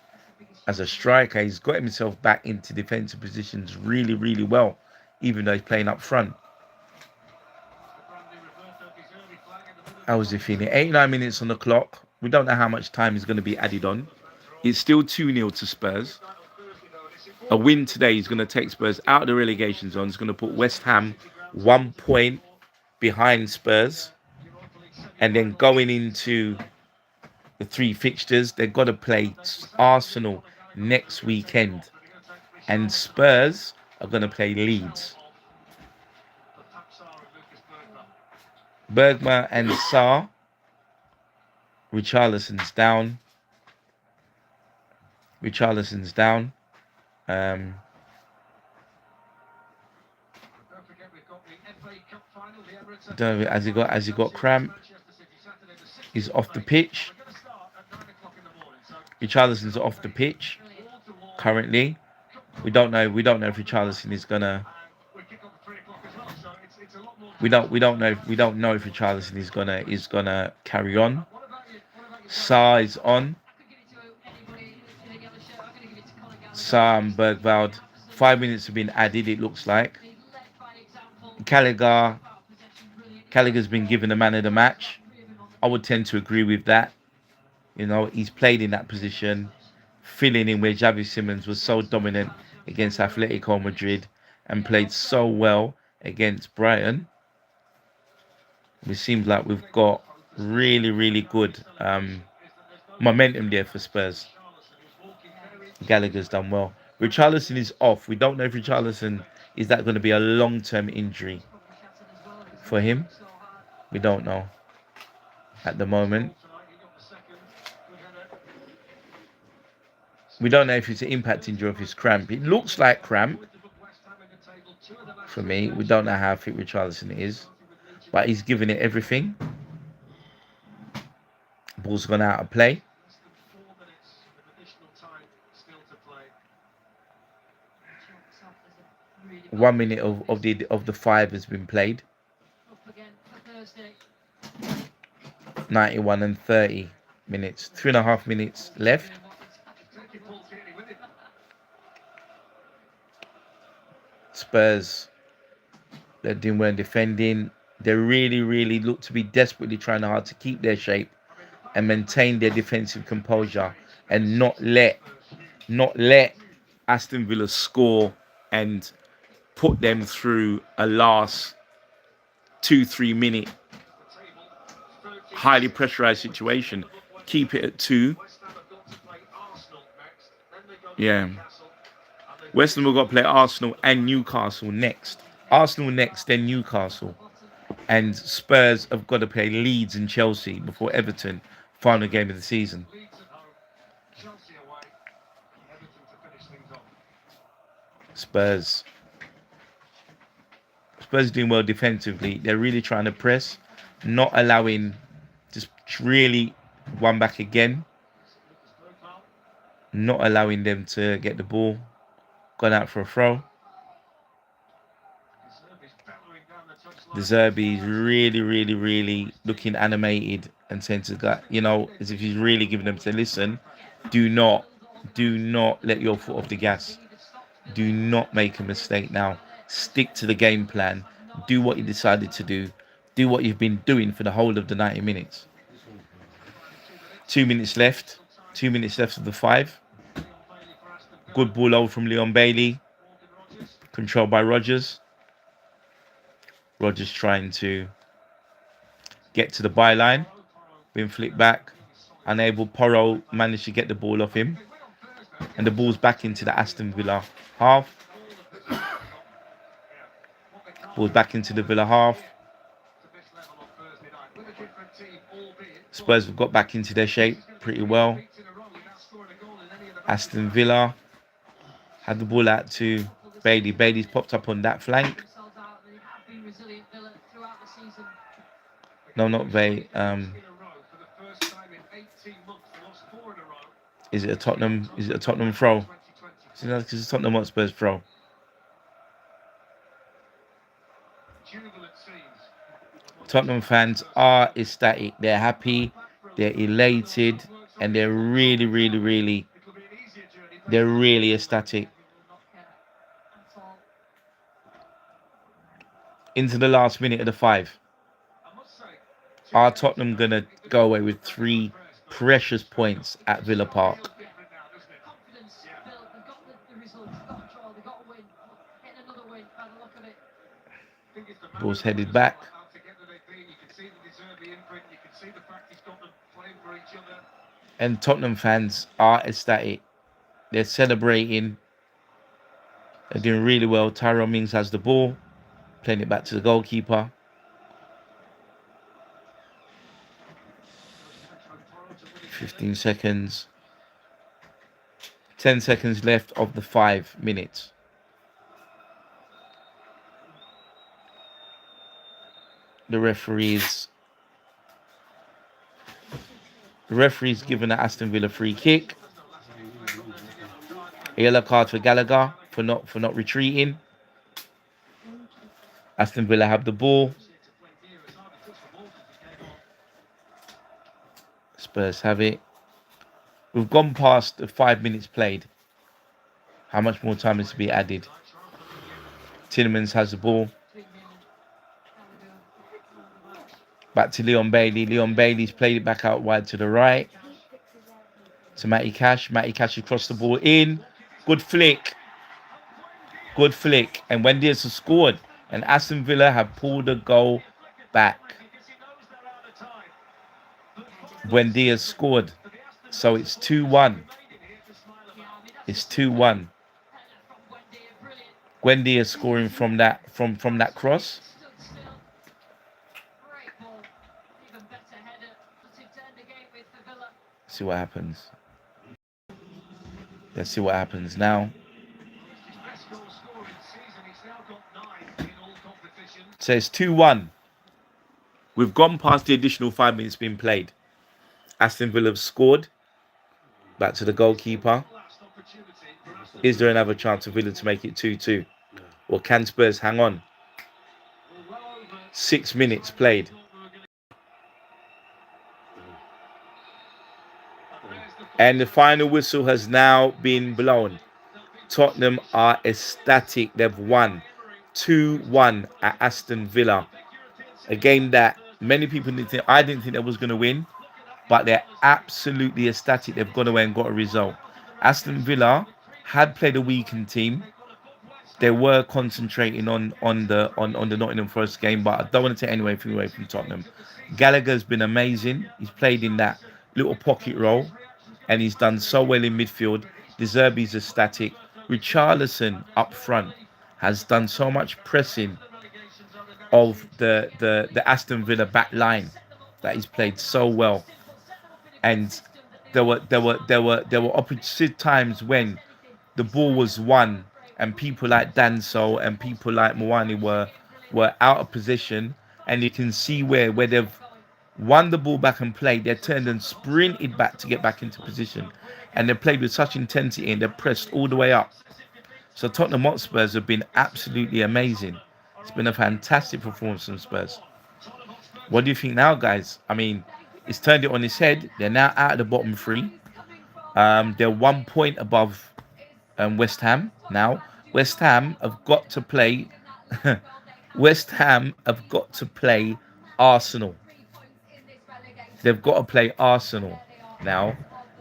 Speaker 1: As a striker, he's got himself back into defensive positions really, really well, even though he's playing up front. How was he feeling? 89 minutes on the clock. We don't know how much time is going to be added on. It's still 2-0 to Spurs. A win today is going to take Spurs out of the relegation zone. It's going to put West Ham 1 point behind Spurs. And then going into the three fixtures, they've got to play Arsenal next weekend. And Spurs are going to play Leeds. Bergman and Sarr. Richarlison's down. Don't know, has he got cramp? He's off the pitch. Richarlison's off the pitch currently. We don't know if Richarlison is gonna. We don't know if Richarlison is gonna carry on. Sarr is on. Sarr and Bergveld. 5 minutes have been added, it looks like. Gallagher's been given the man of the match. I would tend to agree with that. You know, he's played in that position, filling in where Xavi Simons was so dominant against Atletico Madrid and played so well against Brighton. It seems like we've got really, really good momentum there for Spurs. Gallagher's done well. Richarlison is off. We don't know if Richarlison is that going to be a long-term injury for him. We don't know at the moment. We don't know if it's an impact injury or if it's cramp. It looks like cramp for me. We don't know how fit Richarlison is, but he's giving it everything. ball's gone out of play.
Speaker 3: Less than 4 minutes of additional time still to play.
Speaker 4: Chalks off as a really
Speaker 1: 1 minute of the 5 has been played.
Speaker 4: up again for Thursday.
Speaker 1: 91 and 30 minutes. 3.5 minutes left.
Speaker 3: Taking Paul Tierney with him.
Speaker 1: Spurs, they're doing well defending. They really look to be desperately trying hard to keep their shape and maintain their defensive composure and not let Aston Villa score and put them through a last 2-3 minute highly pressurized situation. Keep it at 2.
Speaker 3: West Ham have got to play Arsenal next. Then they go to
Speaker 1: Yeah.
Speaker 3: Newcastle. And they
Speaker 1: West Ham have got to play Arsenal and Newcastle next. Arsenal next, then Newcastle. And Spurs have got to play Leeds and Chelsea before Everton, final game of the season.
Speaker 3: Leeds at home, Chelsea away, Everton to finish things off.
Speaker 1: Spurs doing well defensively. They're really trying to press, not allowing, just really one back again, not allowing them to get the ball. Gone out for a throw. De Zerbi is really looking animated and saying to God, as if he's really giving them to listen, do not let your foot off the gas. Do not make a mistake now. Stick to the game plan. Do what you decided to do. Do what you've been doing for the whole of the 90 minutes. 2 minutes left. 2 minutes left of the 5. Good ball over from Leon Bailey. Controlled by Rodgers. Rodgers trying to get to the byline. Been flicked back. Unable. Porro managed to get the ball off him. And the ball's back into the Aston Villa half. Ball's back into the Villa half. Spurs have got back into their shape pretty well. Aston Villa had the ball out to Bailey. Bailey's popped up on that flank. No, not Bay. Is it a Tottenham throw? It's a Tottenham Hotspurs throw. Tottenham fans are ecstatic. They're happy. They're elated, and they're really ecstatic. Into the last minute of the 5. Are Tottenham going to go away with 3 precious points at Villa Park? Ball's headed back. And Tottenham fans are ecstatic. They're celebrating. They're doing really well. Tyrone Mings has the ball. Playing it back to the goalkeeper. 15 seconds. 10 seconds left of the 5 minutes. The referee's given the Aston Villa free kick. A yellow card for Gallagher for not retreating. Aston Villa have the ball. Spurs have it. We've gone past the 5 minutes played. How much more time is to be added? Tielemans has the ball. Back to Leon Bailey. Leon Bailey's played it back out wide to the right. To Matty Cash. Matty Cash across the ball in. Good flick. And Wendy's has scored. And Aston Villa have pulled the goal back. Wendy has scored. So it's 2-1. It's 2-1. Wendy is scoring from that cross. See what happens. Let's see what happens now. So it's 2-1. We've gone past the additional 5 minutes being played. Aston Villa have scored. Back to the goalkeeper. Is there another chance for Villa to make it 2-2? Or can Spurs hang on? 6 minutes played. And the final whistle has now been blown. Tottenham are ecstatic. They've won 2-1 at Aston Villa. A game that many people didn't think, I didn't think they was going to win, but they're absolutely ecstatic. They've gone away and got a result. Aston Villa had played a weakened team. They were concentrating on the Nottingham Forest game, but I don't want to take anything away from Tottenham. Gallagher's been amazing. He's played in that little pocket role, and he's done so well in midfield. De Zerbi's ecstatic. Richarlison up front has done so much pressing of the Aston Villa back line that he's played so well. And there were opposite times when the ball was won and people like Danso and people like Mwani were out of position, and you can see where they've won the ball back and played, they turned and sprinted back to get back into position, and they played with such intensity and they pressed all the way up. So Tottenham Hotspurs have been absolutely amazing. It's been a fantastic performance from Spurs. What do you think now, guys? I mean, it's turned it on its head. They're now out of the bottom three. They're 1 point above West Ham now. West Ham have got to play. West Ham have got to play Arsenal. They've got to play Arsenal now,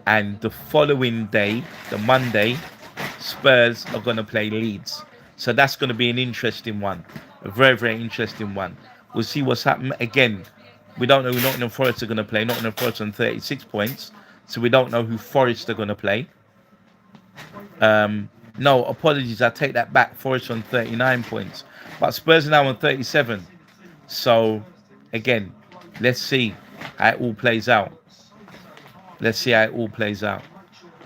Speaker 1: and the following day, the Monday, Spurs are going to play Leeds. So that's going to be an interesting one, a very, very interesting one. We'll see what's happening. Again, we don't know who Nottingham Forest are going to play. Nottingham Forest on 36 points, so we don't know who Forest are going to play. No, apologies, I take that back. Forest on 39 points, but Spurs are now on 37. So, again, let's see how it all plays out. Let's see how it all plays out.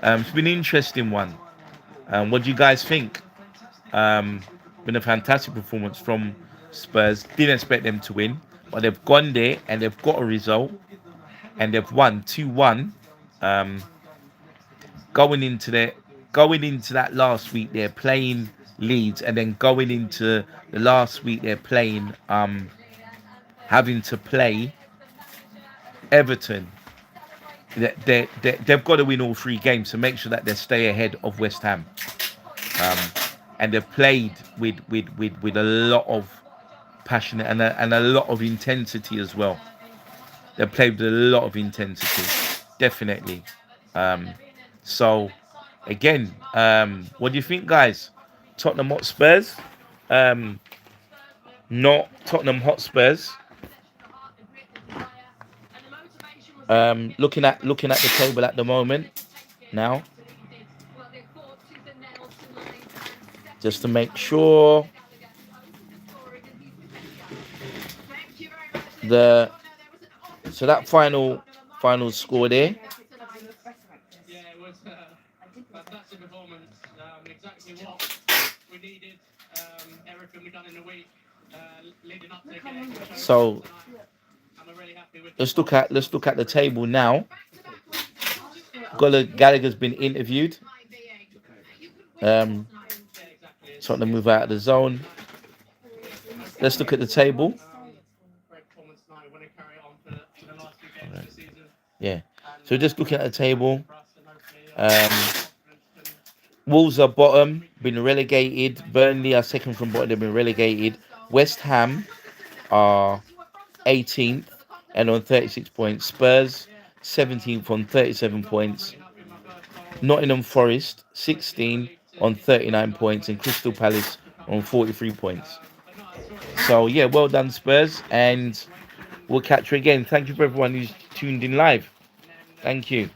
Speaker 1: It's been an interesting one. What do you guys think? Been a fantastic performance from Spurs. Didn't expect them to win, but they've gone there and they've got a result, and they've won 2-1. Going into that last week, they're playing Leeds, and then going into the last week, they're playing having to play Everton. They've got to win all 3 games to make sure that they stay ahead of West Ham. And they've played with a lot of passion and a lot of intensity as well. They've played with a lot of intensity, definitely. So, again, what do you think, guys? Tottenham Hotspurs? Not Tottenham Hotspurs. Looking at the table at the moment now, just to make sure so that final score there.
Speaker 3: Yeah, it was a fantastic performance. Exactly what we needed. Everything we done in the week leading up to the game.
Speaker 1: So
Speaker 3: I'm really happy with.
Speaker 1: let's look at the table now. Gallagher's been interviewed. Tottenham move out of the zone. Let's look at the table. Yeah. So just looking at the table. Wolves are bottom, been relegated. Burnley are second from bottom, they've been relegated. West Ham are 18th and on 36 points. Spurs 17th on 37 points. Nottingham Forest 16 on 39 points, and Crystal Palace on 43 points. So yeah, well done Spurs, and we'll catch you again. Thank you for everyone who's tuned in live. Thank you.